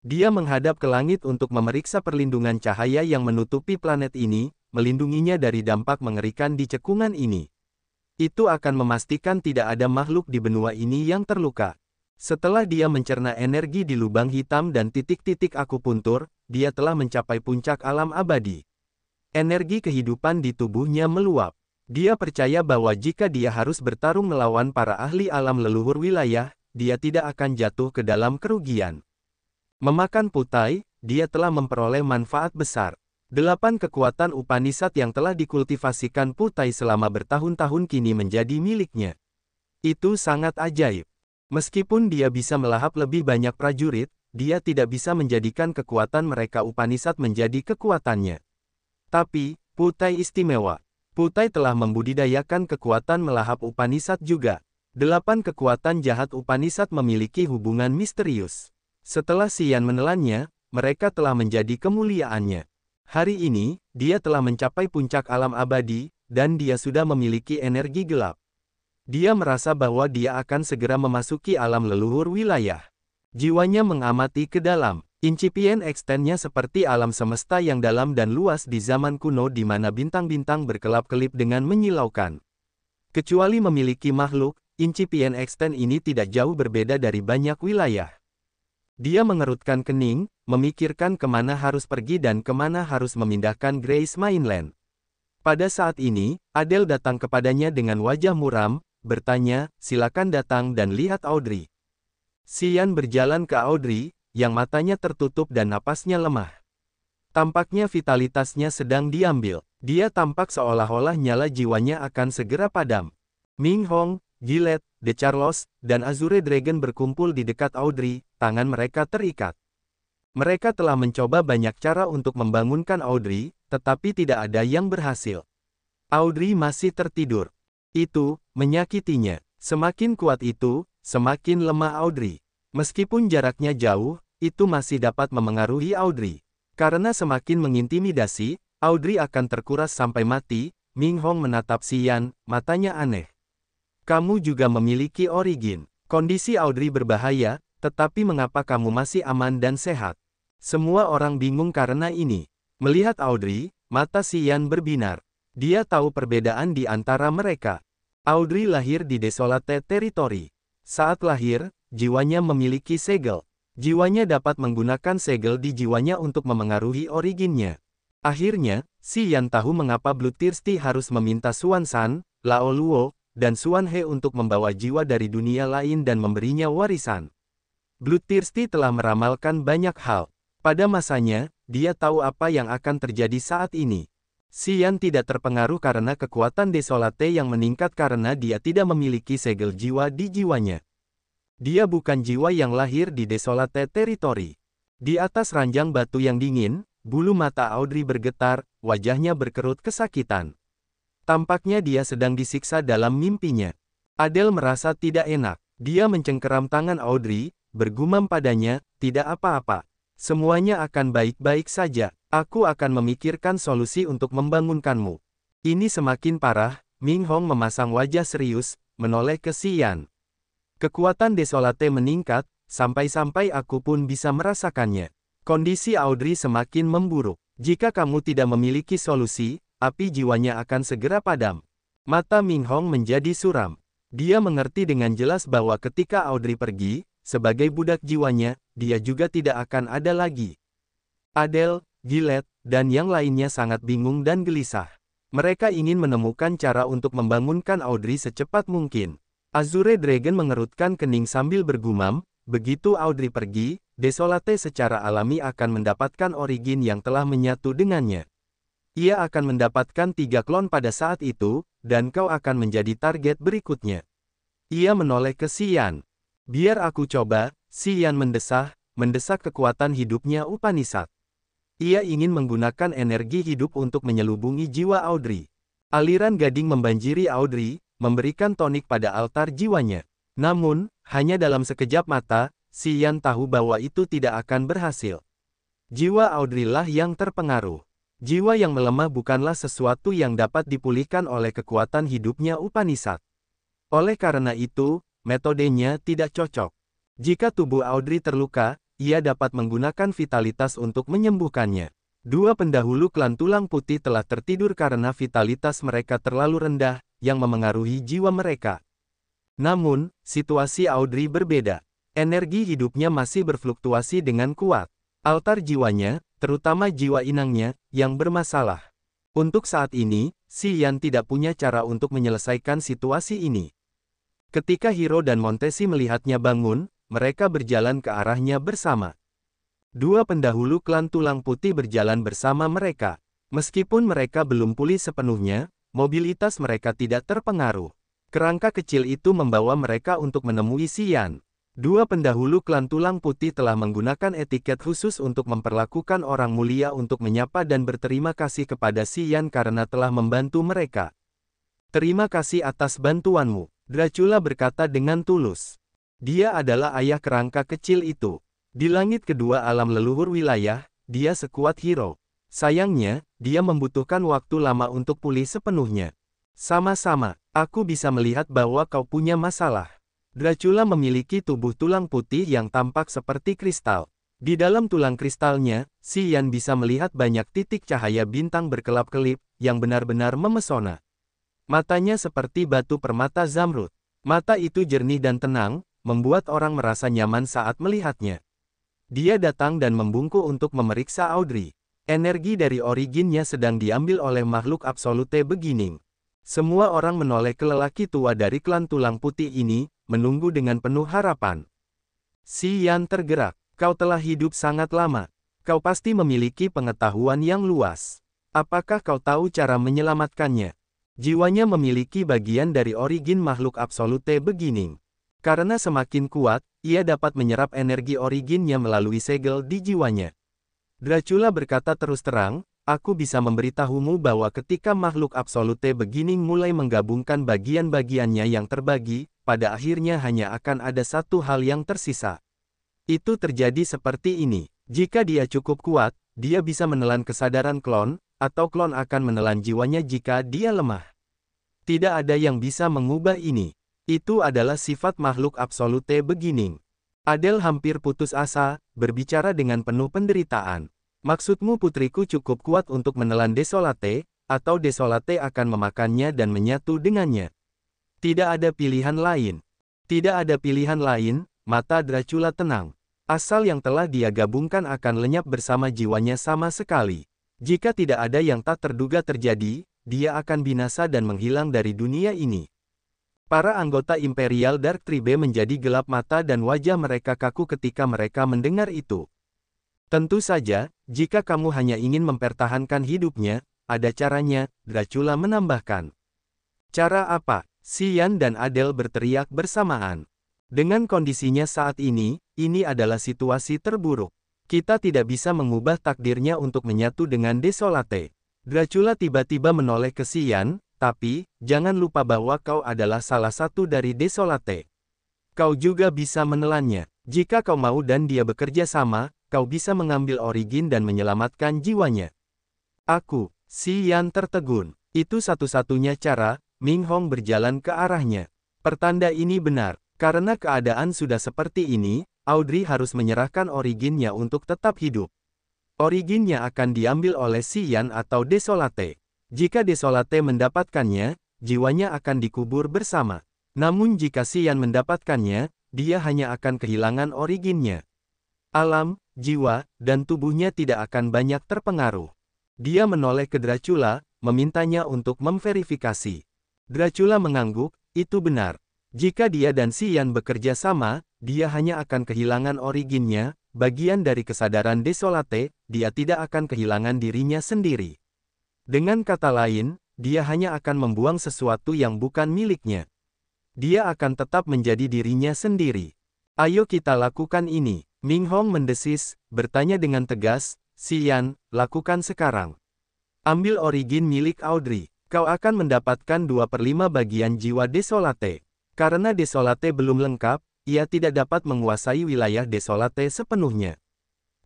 Dia menghadap ke langit untuk memeriksa perlindungan cahaya yang menutupi planet ini, melindunginya dari dampak mengerikan di cekungan ini. Itu akan memastikan tidak ada makhluk di benua ini yang terluka. Setelah dia mencerna energi di lubang hitam dan titik-titik akupuntur, dia telah mencapai puncak alam abadi. Energi kehidupan di tubuhnya meluap. Dia percaya bahwa jika dia harus bertarung melawan para ahli alam leluhur wilayah, dia tidak akan jatuh ke dalam kerugian. Memakan putai, dia telah memperoleh manfaat besar. 8 kekuatan Upanishad yang telah dikultivasikan putai selama bertahun-tahun kini menjadi miliknya. Itu sangat ajaib. Meskipun dia bisa melahap lebih banyak prajurit, dia tidak bisa menjadikan kekuatan mereka Upanishad menjadi kekuatannya. Tapi, putai istimewa. Putai telah membudidayakan kekuatan melahap Upanishad juga. 8 kekuatan jahat Upanishad memiliki hubungan misterius. Setelah Xian menelannya, mereka telah menjadi kemuliaannya. Hari ini, dia telah mencapai puncak alam abadi, dan dia sudah memiliki energi gelap. Dia merasa bahwa dia akan segera memasuki alam leluhur wilayah. Jiwanya mengamati ke dalam. Incipient extend-nya seperti alam semesta yang dalam dan luas di zaman kuno di mana bintang-bintang berkelap-kelip dengan menyilaukan. Kecuali memiliki makhluk, incipient extend ini tidak jauh berbeda dari banyak wilayah. Dia mengerutkan kening, memikirkan kemana harus pergi dan kemana harus memindahkan Grace Mainland. Pada saat ini, Adele datang kepadanya dengan wajah muram, bertanya, silakan datang dan lihat Audrey. Xian berjalan ke Audrey, yang matanya tertutup dan napasnya lemah. Tampaknya vitalitasnya sedang diambil. Dia tampak seolah-olah nyala jiwanya akan segera padam. Ming Hong, Gillette, De Charlos, dan Azure Dragon berkumpul di dekat Audrey, tangan mereka terikat. Mereka telah mencoba banyak cara untuk membangunkan Audrey, tetapi tidak ada yang berhasil. Audrey masih tertidur. Itu menyakitinya. Semakin kuat itu, semakin lemah Audrey. Meskipun jaraknya jauh, itu masih dapat memengaruhi Audrey. Karena semakin mengintimidasi, Audrey akan terkuras sampai mati. Ming Hong menatap Xian, matanya aneh. Kamu juga memiliki origin. Kondisi Audrey berbahaya, tetapi mengapa kamu masih aman dan sehat? Semua orang bingung karena ini. Melihat Audrey, mata Xian berbinar. Dia tahu perbedaan di antara mereka. Audrey lahir di Desolate Territory. Saat lahir, jiwanya memiliki segel. Jiwanya dapat menggunakan segel di jiwanya untuk memengaruhi originnya. Akhirnya, Xian tahu mengapa Bloodthirsty harus meminta Xuan San, Lao Luo, dan Xuan He untuk membawa jiwa dari dunia lain dan memberinya warisan. Bloodthirsty telah meramalkan banyak hal. Pada masanya, dia tahu apa yang akan terjadi saat ini. Xian tidak terpengaruh karena kekuatan Desolate yang meningkat karena dia tidak memiliki segel jiwa di jiwanya. Dia bukan jiwa yang lahir di Desolate Territory. Di atas ranjang batu yang dingin, bulu mata Audrey bergetar, wajahnya berkerut kesakitan. Tampaknya dia sedang disiksa dalam mimpinya. Adele merasa tidak enak. Dia mencengkeram tangan Audrey, bergumam padanya, tidak apa-apa. Semuanya akan baik-baik saja. Aku akan memikirkan solusi untuk membangunkanmu. Ini semakin parah. Ming Hong memasang wajah serius, menoleh ke Xian. Kekuatan Desolate meningkat, sampai-sampai aku pun bisa merasakannya. Kondisi Audrey semakin memburuk. Jika kamu tidak memiliki solusi, api jiwanya akan segera padam. Mata Ming Hong menjadi suram. Dia mengerti dengan jelas bahwa ketika Audrey pergi, sebagai budak jiwanya, dia juga tidak akan ada lagi. Adele, Gillette, dan yang lainnya sangat bingung dan gelisah. Mereka ingin menemukan cara untuk membangunkan Audrey secepat mungkin. Azure Dragon mengerutkan kening sambil bergumam, begitu Audrey pergi, Desolate secara alami akan mendapatkan origin yang telah menyatu dengannya. Ia akan mendapatkan 3 klon pada saat itu, dan kau akan menjadi target berikutnya. Ia menoleh ke Xian. Biar aku coba, Xian mendesak kekuatan hidupnya Upanishad. Ia ingin menggunakan energi hidup untuk menyelubungi jiwa Audrey. Aliran gading membanjiri Audrey, memberikan tonik pada altar jiwanya. Namun, hanya dalam sekejap mata, Xian tahu bahwa itu tidak akan berhasil. Jiwa Audrey lah yang terpengaruh. Jiwa yang melemah bukanlah sesuatu yang dapat dipulihkan oleh kekuatan hidupnya Upanishad. Oleh karena itu, metodenya tidak cocok. Jika tubuh Audrey terluka, ia dapat menggunakan vitalitas untuk menyembuhkannya. 2 pendahulu klan tulang putih telah tertidur karena vitalitas mereka terlalu rendah, yang memengaruhi jiwa mereka. Namun, situasi Audrey berbeda. Energi hidupnya masih berfluktuasi dengan kuat. Altar jiwanya, terutama jiwa inangnya, yang bermasalah. Untuk saat ini, Xian tidak punya cara untuk menyelesaikan situasi ini. Ketika Hiro dan Montesi melihatnya bangun, mereka berjalan ke arahnya bersama. Dua pendahulu klan tulang putih berjalan bersama mereka. Meskipun mereka belum pulih sepenuhnya, mobilitas mereka tidak terpengaruh. Kerangka kecil itu membawa mereka untuk menemui Xian. Dua pendahulu klan tulang putih telah menggunakan etiket khusus untuk memperlakukan orang mulia untuk menyapa dan berterima kasih kepada Xian karena telah membantu mereka. Terima kasih atas bantuanmu, Dracula berkata dengan tulus. Dia adalah ayah kerangka kecil itu. Di langit kedua alam leluhur wilayah, dia sekuat Hiro. Sayangnya, dia membutuhkan waktu lama untuk pulih sepenuhnya. Sama-sama, aku bisa melihat bahwa kau punya masalah. Dracula memiliki tubuh tulang putih yang tampak seperti kristal. Di dalam tulang kristalnya, Xian bisa melihat banyak titik cahaya bintang berkelap-kelip, yang benar-benar memesona. Matanya seperti batu permata zamrud. Mata itu jernih dan tenang, membuat orang merasa nyaman saat melihatnya. Dia datang dan membungkuk untuk memeriksa Audrey. Energi dari originnya sedang diambil oleh makhluk absolute beginning. Semua orang menoleh ke lelaki tua dari klan tulang putih ini, menunggu dengan penuh harapan. Xian tergerak. Kau telah hidup sangat lama. Kau pasti memiliki pengetahuan yang luas. Apakah kau tahu cara menyelamatkannya? Jiwanya memiliki bagian dari origin makhluk absolute beginning. Karena semakin kuat, ia dapat menyerap energi originnya melalui segel di jiwanya. Dracula berkata terus terang, aku bisa memberitahumu bahwa ketika makhluk absolute beginning mulai menggabungkan bagian-bagiannya yang terbagi, pada akhirnya hanya akan ada satu hal yang tersisa. Itu terjadi seperti ini. Jika dia cukup kuat, dia bisa menelan kesadaran klon, atau klon akan menelan jiwanya jika dia lemah. Tidak ada yang bisa mengubah ini. Itu adalah sifat makhluk absolute beginning. Adele hampir putus asa, berbicara dengan penuh penderitaan. Maksudmu putriku cukup kuat untuk menelan Desolate, atau Desolate akan memakannya dan menyatu dengannya. Tidak ada pilihan lain. Tidak ada pilihan lain, mata Dracula tenang. Asal yang telah dia gabungkan akan lenyap bersama jiwanya sama sekali. Jika tidak ada yang tak terduga terjadi, dia akan binasa dan menghilang dari dunia ini. Para anggota Imperial Dark Tribe menjadi gelap mata dan wajah mereka kaku ketika mereka mendengar itu. Tentu saja, jika kamu hanya ingin mempertahankan hidupnya, ada caranya, Dracula menambahkan. Cara apa? Xian dan Adele berteriak bersamaan. Dengan kondisinya saat ini adalah situasi terburuk. Kita tidak bisa mengubah takdirnya untuk menyatu dengan Desolate. Dracula tiba-tiba menoleh ke Xian, tapi, jangan lupa bahwa kau adalah salah satu dari Desolate. Kau juga bisa menelannya. Jika kau mau dan dia bekerja sama, kau bisa mengambil origin dan menyelamatkan jiwanya. Aku, Xian tertegun. Itu satu-satunya cara. Ming Hong berjalan ke arahnya. Pertanda ini benar. Karena keadaan sudah seperti ini, Audrey harus menyerahkan originnya untuk tetap hidup. Originnya akan diambil oleh Xian atau Desolate. Jika Desolate mendapatkannya, jiwanya akan dikubur bersama. Namun jika Xian mendapatkannya, dia hanya akan kehilangan originnya. Alam, jiwa, dan tubuhnya tidak akan banyak terpengaruh. Dia menoleh ke Dracula, memintanya untuk memverifikasi. Dracula mengangguk, itu benar. Jika dia dan Xian bekerja sama, dia hanya akan kehilangan originnya, bagian dari kesadaran Desolate, dia tidak akan kehilangan dirinya sendiri. Dengan kata lain, dia hanya akan membuang sesuatu yang bukan miliknya. Dia akan tetap menjadi dirinya sendiri. Ayo kita lakukan ini. Ming Hong mendesis, bertanya dengan tegas, Xian, lakukan sekarang. Ambil origin milik Audrey. Kau akan mendapatkan 2/5 bagian jiwa Desolate. Karena Desolate belum lengkap, ia tidak dapat menguasai wilayah Desolate sepenuhnya.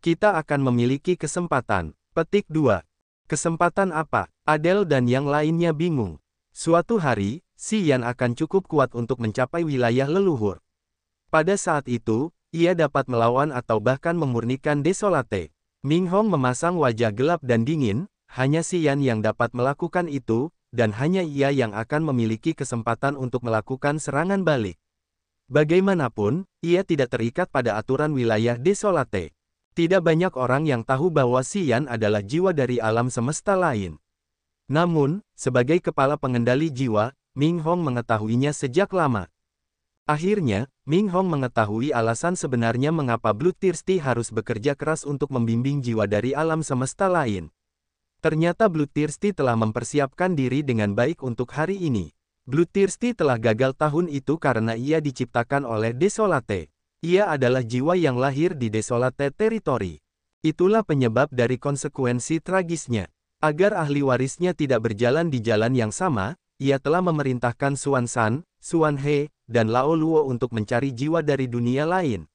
Kita akan memiliki kesempatan. Petik 2. Kesempatan apa? Adele dan yang lainnya bingung. Suatu hari, Xian akan cukup kuat untuk mencapai wilayah leluhur. Pada saat itu, ia dapat melawan atau bahkan memurnikan Desolate. Ming Hong memasang wajah gelap dan dingin, hanya Xian yang dapat melakukan itu, dan hanya ia yang akan memiliki kesempatan untuk melakukan serangan balik. Bagaimanapun, ia tidak terikat pada aturan wilayah Desolate. Tidak banyak orang yang tahu bahwa Xian adalah jiwa dari alam semesta lain. Namun, sebagai kepala pengendali jiwa, Ming Hong mengetahuinya sejak lama. Akhirnya, Ming Hong mengetahui alasan sebenarnya mengapa Bloodthirsty harus bekerja keras untuk membimbing jiwa dari alam semesta lain. Ternyata Bloodthirsty telah mempersiapkan diri dengan baik untuk hari ini. Bloodthirsty telah gagal tahun itu karena ia diciptakan oleh Desolate. Ia adalah jiwa yang lahir di Desolate Territory. Itulah penyebab dari konsekuensi tragisnya. Agar ahli warisnya tidak berjalan di jalan yang sama, ia telah memerintahkan Xuan San, Xuan He, dan Lao Luo untuk mencari jiwa dari dunia lain.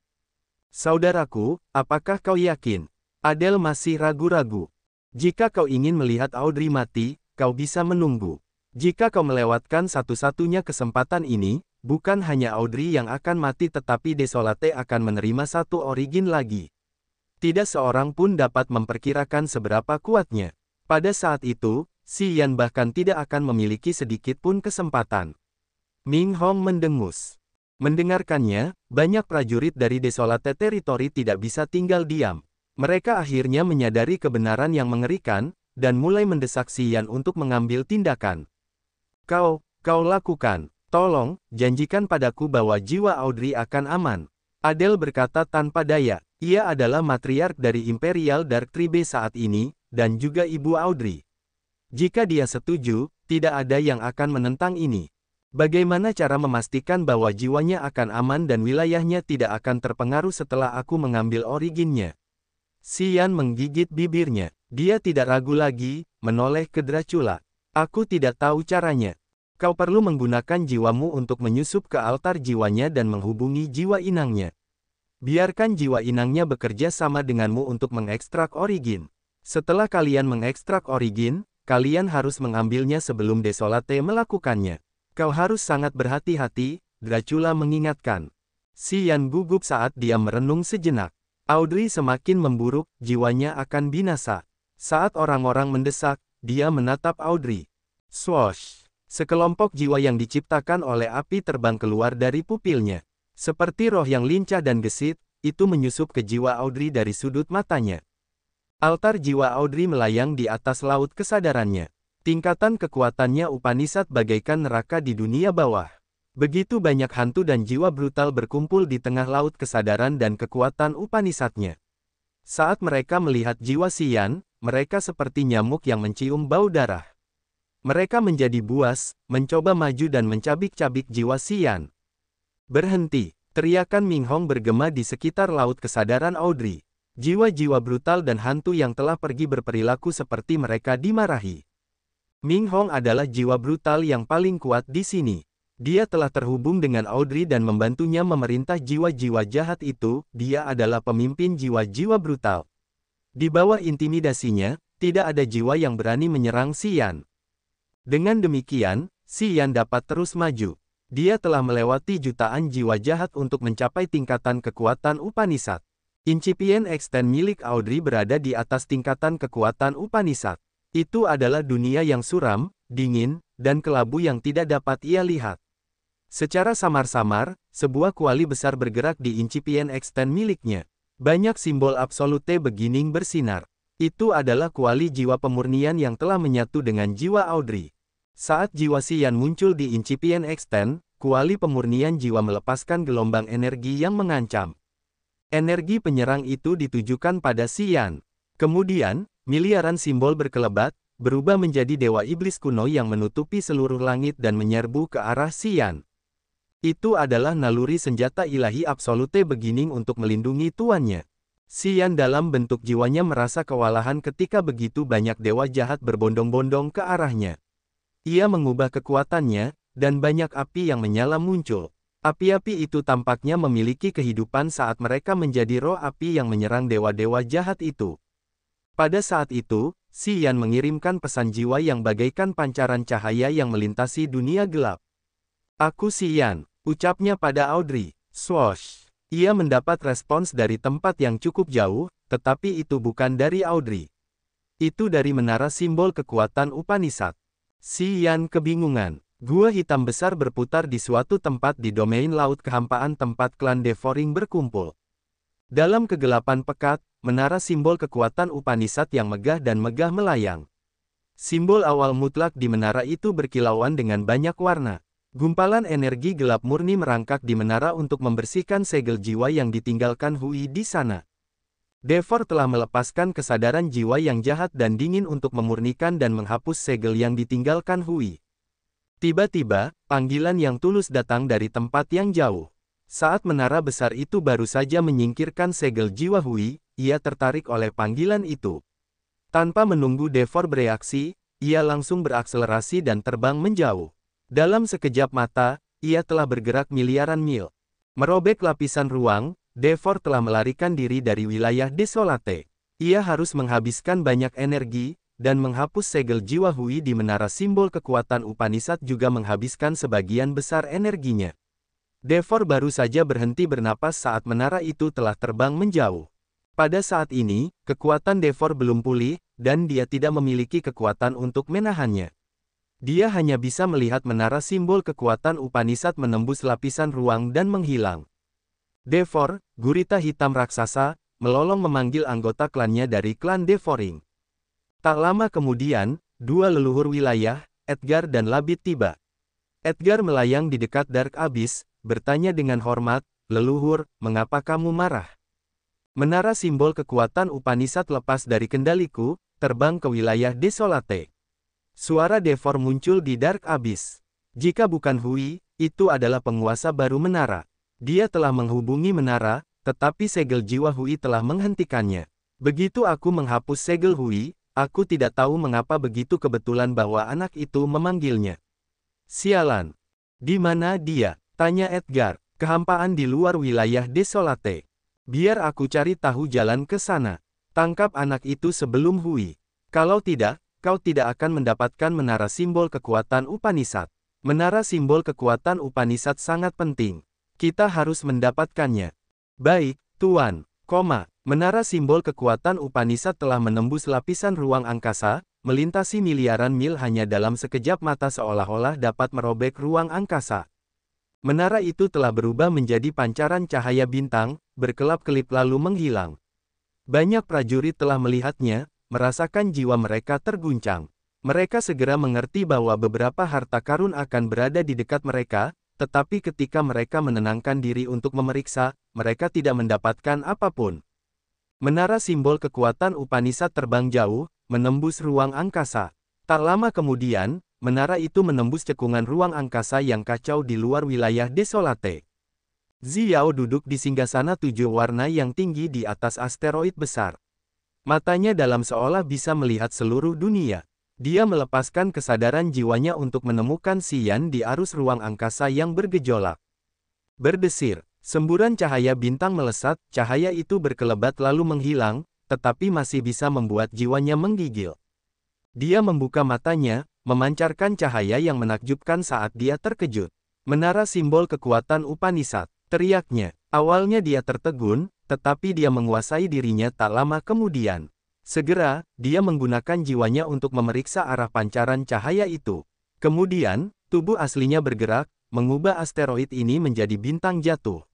Saudaraku, apakah kau yakin? Adele masih ragu-ragu. Jika kau ingin melihat Audrey mati, kau bisa menunggu. Jika kau melewatkan satu-satunya kesempatan ini, bukan hanya Audrey yang akan mati tetapi Desolate akan menerima satu origin lagi. Tidak seorang pun dapat memperkirakan seberapa kuatnya. Pada saat itu, Si Yan bahkan tidak akan memiliki sedikit pun kesempatan. Ming Hong mendengus. Mendengarkannya, banyak prajurit dari Desolate Territory tidak bisa tinggal diam. Mereka akhirnya menyadari kebenaran yang mengerikan, dan mulai mendesak Si Yan untuk mengambil tindakan. Kau lakukan. Tolong, janjikan padaku bahwa jiwa Audrey akan aman. Adele berkata tanpa daya. Ia adalah matriark dari Imperial Dark Tribe saat ini, dan juga ibu Audrey. Jika dia setuju, tidak ada yang akan menentang ini. Bagaimana cara memastikan bahwa jiwanya akan aman dan wilayahnya tidak akan terpengaruh setelah aku mengambil originnya? Si Yan menggigit bibirnya. Dia tidak ragu lagi, menoleh ke Dracula. Aku tidak tahu caranya. Kau perlu menggunakan jiwamu untuk menyusup ke altar jiwanya dan menghubungi jiwa inangnya. Biarkan jiwa inangnya bekerja sama denganmu untuk mengekstrak origin. Setelah kalian mengekstrak origin, kalian harus mengambilnya sebelum Desolate melakukannya. Kau harus sangat berhati-hati, Dracula mengingatkan. Si Yan gugup saat dia merenung sejenak. Audrey semakin memburuk, jiwanya akan binasa. Saat orang-orang mendesak, dia menatap Audrey. Swoosh! Sekelompok jiwa yang diciptakan oleh api terbang keluar dari pupilnya. Seperti roh yang lincah dan gesit, itu menyusup ke jiwa Audrey dari sudut matanya. Altar jiwa Audrey melayang di atas laut kesadarannya. Tingkatan kekuatannya Upanishad bagaikan neraka di dunia bawah. Begitu banyak hantu dan jiwa brutal berkumpul di tengah laut kesadaran dan kekuatan Upanishadnya. Saat mereka melihat jiwa Si Yan, mereka seperti nyamuk yang mencium bau darah. Mereka menjadi buas, mencoba maju dan mencabik-cabik jiwa Si Yan. Berhenti! Teriakan Ming Hong bergema di sekitar laut kesadaran Audrey. Jiwa-jiwa brutal dan hantu yang telah pergi berperilaku seperti mereka dimarahi. Ming Hong adalah jiwa brutal yang paling kuat di sini. Dia telah terhubung dengan Audrey dan membantunya memerintah jiwa-jiwa jahat itu. Dia adalah pemimpin jiwa-jiwa brutal. Di bawah intimidasinya, tidak ada jiwa yang berani menyerang Si Yan. Dengan demikian, Si Yan dapat terus maju. Dia telah melewati jutaan jiwa jahat untuk mencapai tingkatan kekuatan Upanishad. Incipient Extend milik Audrey berada di atas tingkatan kekuatan Upanishad. Itu adalah dunia yang suram, dingin, dan kelabu yang tidak dapat ia lihat. Secara samar-samar, sebuah kuali besar bergerak di Incipient Extend miliknya. Banyak simbol absolute beginning bersinar. Itu adalah kuali jiwa pemurnian yang telah menyatu dengan jiwa Audrey. Saat jiwa Si Yan muncul di Incipient Extend, kuali pemurnian jiwa melepaskan gelombang energi yang mengancam. Energi penyerang itu ditujukan pada Si Yan. Kemudian, miliaran simbol berkelebat, berubah menjadi dewa iblis kuno yang menutupi seluruh langit dan menyerbu ke arah Si Yan. Itu adalah naluri senjata ilahi absolute beginning untuk melindungi tuannya. Si Yan dalam bentuk jiwanya merasa kewalahan ketika begitu banyak dewa jahat berbondong-bondong ke arahnya. Ia mengubah kekuatannya, dan banyak api yang menyala muncul. Api-api itu tampaknya memiliki kehidupan saat mereka menjadi roh api yang menyerang dewa-dewa jahat itu. Pada saat itu, Si Yan mengirimkan pesan jiwa yang bagaikan pancaran cahaya yang melintasi dunia gelap. Aku Si Yan, ucapnya pada Audrey. Swoosh! Ia mendapat respons dari tempat yang cukup jauh, tetapi itu bukan dari Audrey. Itu dari menara simbol kekuatan Upanishad. Si Yan kebingungan. Gua hitam besar berputar di suatu tempat di domain laut kehampaan tempat klan Devouring berkumpul. Dalam kegelapan pekat, menara simbol kekuatan Upanishad yang megah dan megah melayang. Simbol awal mutlak di menara itu berkilauan dengan banyak warna. Gumpalan energi gelap murni merangkak di menara untuk membersihkan segel jiwa yang ditinggalkan Hui di sana. Devor telah melepaskan kesadaran jiwa yang jahat dan dingin untuk memurnikan dan menghapus segel yang ditinggalkan Hui. Tiba-tiba, panggilan yang tulus datang dari tempat yang jauh. Saat menara besar itu baru saja menyingkirkan segel jiwa Hui, ia tertarik oleh panggilan itu. Tanpa menunggu Devor bereaksi, ia langsung berakselerasi dan terbang menjauh. Dalam sekejap mata, ia telah bergerak miliaran mil. Merobek lapisan ruang, Devor telah melarikan diri dari wilayah Desolate. Ia harus menghabiskan banyak energi, dan menghapus segel jiwa Hui di menara simbol kekuatan Upanishad juga menghabiskan sebagian besar energinya. Devor baru saja berhenti bernapas saat menara itu telah terbang menjauh. Pada saat ini, kekuatan Devor belum pulih, dan dia tidak memiliki kekuatan untuk menahannya. Dia hanya bisa melihat menara simbol kekuatan Upanishad menembus lapisan ruang dan menghilang. Devor, gurita hitam raksasa, melolong memanggil anggota klannya dari klan Devoring. Tak lama kemudian, dua leluhur wilayah, Edgar dan Labit tiba. Edgar melayang di dekat Dark Abyss, bertanya dengan hormat, "Leluhur, mengapa kamu marah?" Menara simbol kekuatan Upanishad lepas dari kendaliku, terbang ke wilayah Desolate. Suara Devor muncul di Dark Abyss. Jika bukan Hui, itu adalah penguasa baru menara. Dia telah menghubungi menara, tetapi segel jiwa Hui telah menghentikannya. Begitu aku menghapus segel Hui, aku tidak tahu mengapa begitu kebetulan bahwa anak itu memanggilnya. Sialan. Di mana dia? Tanya Edgar. Kehampaan di luar wilayah Desolate. Biar aku cari tahu jalan ke sana. Tangkap anak itu sebelum Hui. Kalau tidak, kau tidak akan mendapatkan menara simbol kekuatan Upanishad. Menara simbol kekuatan Upanishad sangat penting. Kita harus mendapatkannya. Baik, Tuan. Menara simbol kekuatan Upanishad telah menembus lapisan ruang angkasa, melintasi miliaran mil hanya dalam sekejap mata seolah-olah dapat merobek ruang angkasa. Menara itu telah berubah menjadi pancaran cahaya bintang, berkelap-kelip lalu menghilang. Banyak prajurit telah melihatnya, merasakan jiwa mereka terguncang. Mereka segera mengerti bahwa beberapa harta karun akan berada di dekat mereka, tetapi ketika mereka menenangkan diri untuk memeriksa, mereka tidak mendapatkan apapun. Menara simbol kekuatan Upanishad terbang jauh, menembus ruang angkasa. Tak lama kemudian, menara itu menembus cekungan ruang angkasa yang kacau di luar wilayah Desolate. Xiao duduk di singgasana 7 warna yang tinggi di atas asteroid besar. Matanya dalam seolah bisa melihat seluruh dunia. Dia melepaskan kesadaran jiwanya untuk menemukan Xian di arus ruang angkasa yang bergejolak. Berdesir, semburan cahaya bintang melesat, cahaya itu berkelebat lalu menghilang, tetapi masih bisa membuat jiwanya menggigil. Dia membuka matanya, memancarkan cahaya yang menakjubkan saat dia terkejut. Menara simbol kekuatan Upanishad, teriaknya. Awalnya dia tertegun, tetapi dia menguasai dirinya tak lama kemudian. Segera, dia menggunakan jiwanya untuk memeriksa arah pancaran cahaya itu. Kemudian, tubuh aslinya bergerak, mengubah asteroid ini menjadi bintang jatuh.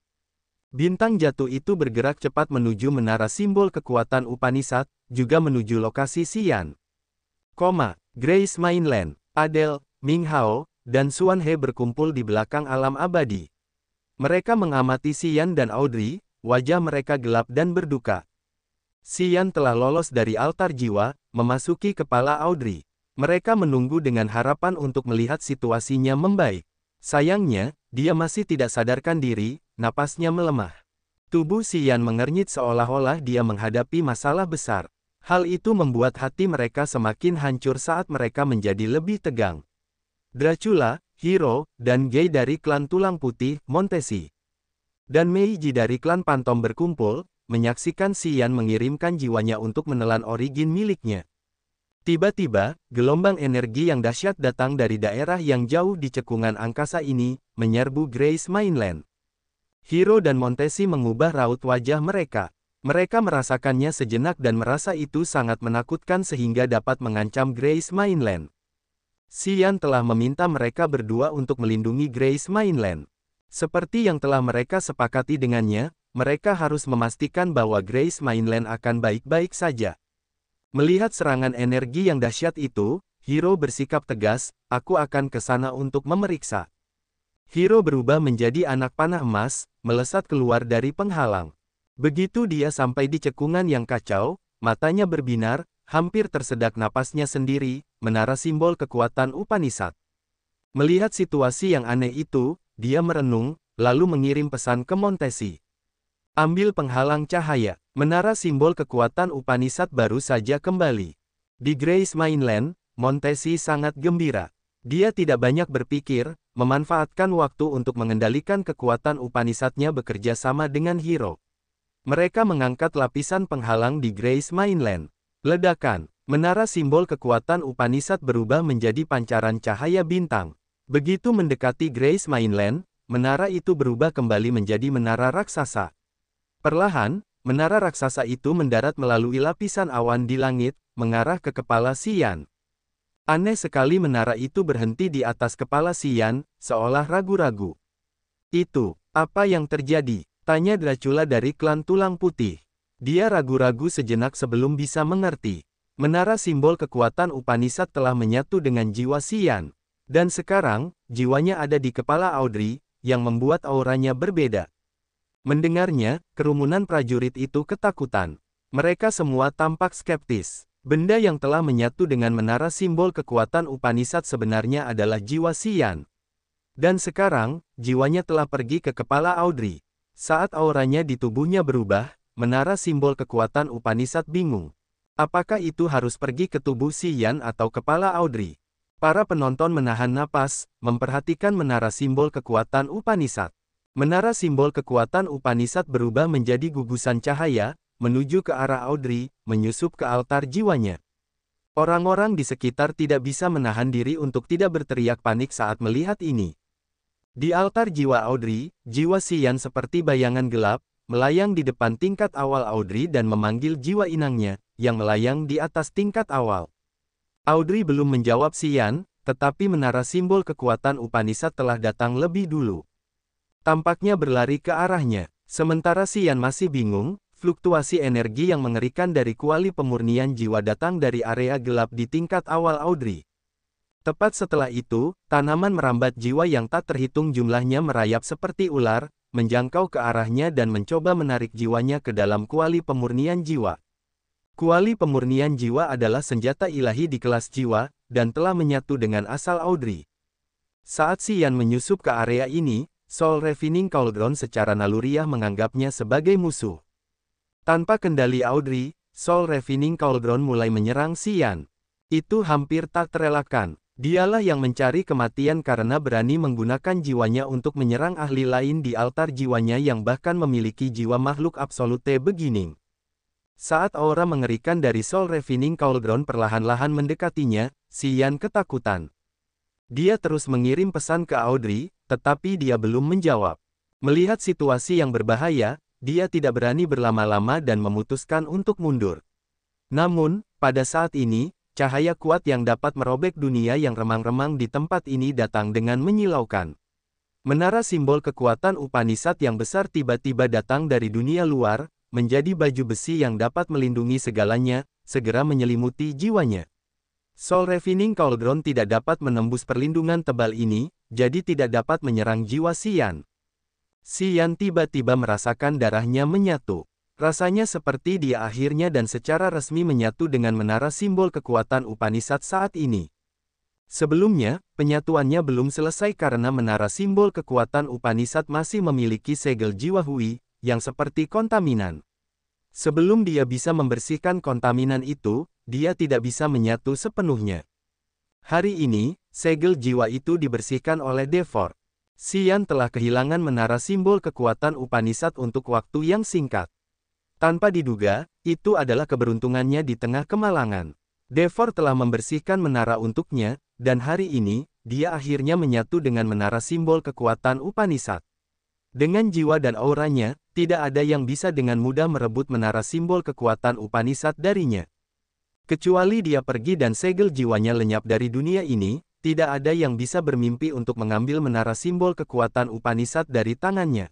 Bintang jatuh itu bergerak cepat menuju menara simbol kekuatan Upanishad, juga menuju lokasi Xian. Grace Mainland, Adele, Ming Hao, dan Xuan He berkumpul di belakang alam abadi. Mereka mengamati Xian dan Audrey, wajah mereka gelap dan berduka. Xian telah lolos dari altar jiwa, memasuki kepala Audrey. Mereka menunggu dengan harapan untuk melihat situasinya membaik. Sayangnya, dia masih tidak sadarkan diri, napasnya melemah. Tubuh Xian mengernyit seolah-olah dia menghadapi masalah besar. Hal itu membuat hati mereka semakin hancur saat mereka menjadi lebih tegang. Dracula, Hiro, dan Gay dari klan Tulang Putih, Montesi, dan Meiji dari klan Pantom berkumpul, menyaksikan Xian mengirimkan jiwanya untuk menelan origin miliknya. Tiba-tiba, gelombang energi yang dahsyat datang dari daerah yang jauh di cekungan angkasa ini, menyerbu Grace Mainland. Hiro dan Montesi mengubah raut wajah mereka. Mereka merasakannya sejenak dan merasa itu sangat menakutkan sehingga dapat mengancam Grace Mainland. Xian telah meminta mereka berdua untuk melindungi Grace Mainland. Seperti yang telah mereka sepakati dengannya, mereka harus memastikan bahwa Grace Mainland akan baik-baik saja. Melihat serangan energi yang dahsyat itu, Hiro bersikap tegas, aku akan ke sana untuk memeriksa. Hiro berubah menjadi anak panah emas, melesat keluar dari penghalang. Begitu dia sampai di cekungan yang kacau, matanya berbinar, hampir tersedak napasnya sendiri, menara simbol kekuatan Upanishad. Melihat situasi yang aneh itu, dia merenung, lalu mengirim pesan ke Montesi. Ambil penghalang cahaya. Menara simbol kekuatan Upanishad baru saja kembali. Di Grace Mainland, Montesi sangat gembira. Dia tidak banyak berpikir, memanfaatkan waktu untuk mengendalikan kekuatan Upanishad-nya bekerja sama dengan Hiro. Mereka mengangkat lapisan penghalang di Grace Mainland. Ledakan. Menara simbol kekuatan Upanishad berubah menjadi pancaran cahaya bintang. Begitu mendekati Grace Mainland, menara itu berubah kembali menjadi menara raksasa. Perlahan, menara raksasa itu mendarat melalui lapisan awan di langit, mengarah ke kepala Xian. Aneh sekali menara itu berhenti di atas kepala Xian, seolah ragu-ragu. Itu, apa yang terjadi? Tanya Dracula dari klan Tulang Putih. Dia ragu-ragu sejenak sebelum bisa mengerti. Menara simbol kekuatan Upanishad telah menyatu dengan jiwa Xian. Dan sekarang, jiwanya ada di kepala Audrey, yang membuat auranya berbeda. Mendengarnya, kerumunan prajurit itu ketakutan. Mereka semua tampak skeptis. Benda yang telah menyatu dengan menara simbol kekuatan Upanishad sebenarnya adalah jiwa Xian. Dan sekarang, jiwanya telah pergi ke kepala Audrey. Saat auranya di tubuhnya berubah, menara simbol kekuatan Upanishad bingung. Apakah itu harus pergi ke tubuh Xian atau kepala Audrey? Para penonton menahan napas, memperhatikan menara simbol kekuatan Upanishad. Menara simbol kekuatan Upanishad berubah menjadi gugusan cahaya, menuju ke arah Audrey, menyusup ke altar jiwanya. Orang-orang di sekitar tidak bisa menahan diri untuk tidak berteriak panik saat melihat ini. Di altar jiwa Audrey, jiwa Xian seperti bayangan gelap, melayang di depan tingkat awal Audrey dan memanggil jiwa inangnya, yang melayang di atas tingkat awal. Audrey belum menjawab Xian, tetapi menara simbol kekuatan Upanishad telah datang lebih dulu. Tampaknya berlari ke arahnya. Sementara Xian masih bingung, fluktuasi energi yang mengerikan dari kuali pemurnian jiwa datang dari area gelap di tingkat awal Audrey. Tepat setelah itu, tanaman merambat jiwa yang tak terhitung jumlahnya merayap seperti ular, menjangkau ke arahnya dan mencoba menarik jiwanya ke dalam kuali pemurnian jiwa. Kuali pemurnian jiwa adalah senjata ilahi di kelas jiwa, dan telah menyatu dengan asal Audrey. Saat Xian menyusup ke area ini, Soul Refining Cauldron secara naluriah menganggapnya sebagai musuh. Tanpa kendali Audrey, Soul Refining Cauldron mulai menyerang Xian. Itu hampir tak terelakkan. Dialah yang mencari kematian karena berani menggunakan jiwanya untuk menyerang ahli lain di altar jiwanya yang bahkan memiliki jiwa makhluk absolute beginning. Saat aura mengerikan dari Soul Refining Cauldron perlahan-lahan mendekatinya, Xian ketakutan. Dia terus mengirim pesan ke Audrey, tetapi dia belum menjawab. Melihat situasi yang berbahaya, dia tidak berani berlama-lama dan memutuskan untuk mundur. Namun, pada saat ini, cahaya kuat yang dapat merobek dunia yang remang-remang di tempat ini datang dengan menyilaukan. Menara simbol kekuatan Upanishad yang besar tiba-tiba datang dari dunia luar, menjadi baju besi yang dapat melindungi segalanya, segera menyelimuti jiwanya. Soul Refining Cauldron tidak dapat menembus perlindungan tebal ini, jadi tidak dapat menyerang jiwa Xian. Xian tiba-tiba merasakan darahnya menyatu. Rasanya seperti dia akhirnya dan secara resmi menyatu dengan menara simbol kekuatan Upanishad saat ini. Sebelumnya, penyatuannya belum selesai karena menara simbol kekuatan Upanishad masih memiliki segel jiwa Hui, yang seperti kontaminan. Sebelum dia bisa membersihkan kontaminan itu, dia tidak bisa menyatu sepenuhnya. Hari ini, segel jiwa itu dibersihkan oleh Devor. Xian telah kehilangan menara simbol kekuatan Upanishad untuk waktu yang singkat. Tanpa diduga, itu adalah keberuntungannya di tengah kemalangan. Devor telah membersihkan menara untuknya, dan hari ini, dia akhirnya menyatu dengan menara simbol kekuatan Upanishad. Dengan jiwa dan auranya, tidak ada yang bisa dengan mudah merebut menara simbol kekuatan Upanishad darinya. Kecuali dia pergi dan segel jiwanya lenyap dari dunia ini, tidak ada yang bisa bermimpi untuk mengambil menara simbol kekuatan Upanishad dari tangannya.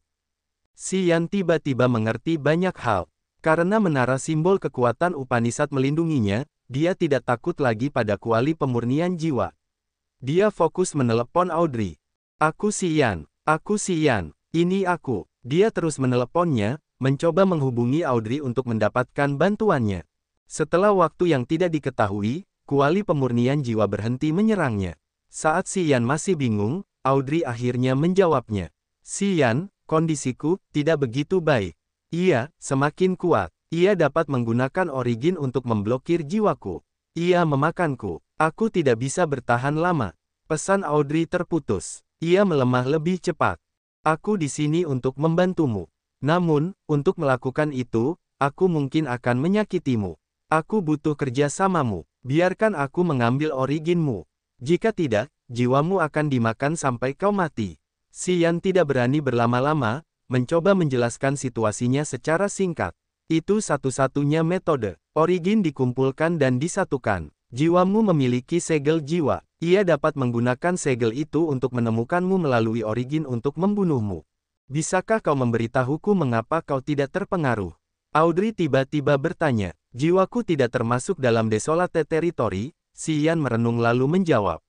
Xian tiba-tiba mengerti banyak hal. Karena menara simbol kekuatan Upanishad melindunginya, dia tidak takut lagi pada kuali pemurnian jiwa. Dia fokus menelepon Audrey. Aku Xian, ini aku. Dia terus meneleponnya, mencoba menghubungi Audrey untuk mendapatkan bantuannya. Setelah waktu yang tidak diketahui, kuali pemurnian jiwa berhenti menyerangnya. Saat Xian masih bingung, Audrey akhirnya menjawabnya. Xian, kondisiku tidak begitu baik. Ia semakin kuat. Ia dapat menggunakan origin untuk memblokir jiwaku. Ia memakanku. Aku tidak bisa bertahan lama. Pesan Audrey terputus. Ia melemah lebih cepat. Aku di sini untuk membantumu. Namun, untuk melakukan itu, aku mungkin akan menyakitimu. Aku butuh kerjasamamu. Biarkan aku mengambil originmu. Jika tidak, jiwamu akan dimakan sampai kau mati. Xian tidak berani berlama-lama, mencoba menjelaskan situasinya secara singkat. Itu satu-satunya metode. Origin dikumpulkan dan disatukan. Jiwamu memiliki segel jiwa. Ia dapat menggunakan segel itu untuk menemukanmu melalui origin untuk membunuhmu. Bisakah kau memberitahuku mengapa kau tidak terpengaruh? Audrey tiba-tiba bertanya. Jiwaku tidak termasuk dalam Desolate Territory. Xian merenung lalu menjawab.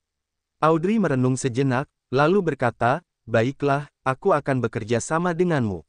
Audrey merenung sejenak, lalu berkata, baiklah, aku akan bekerja sama denganmu.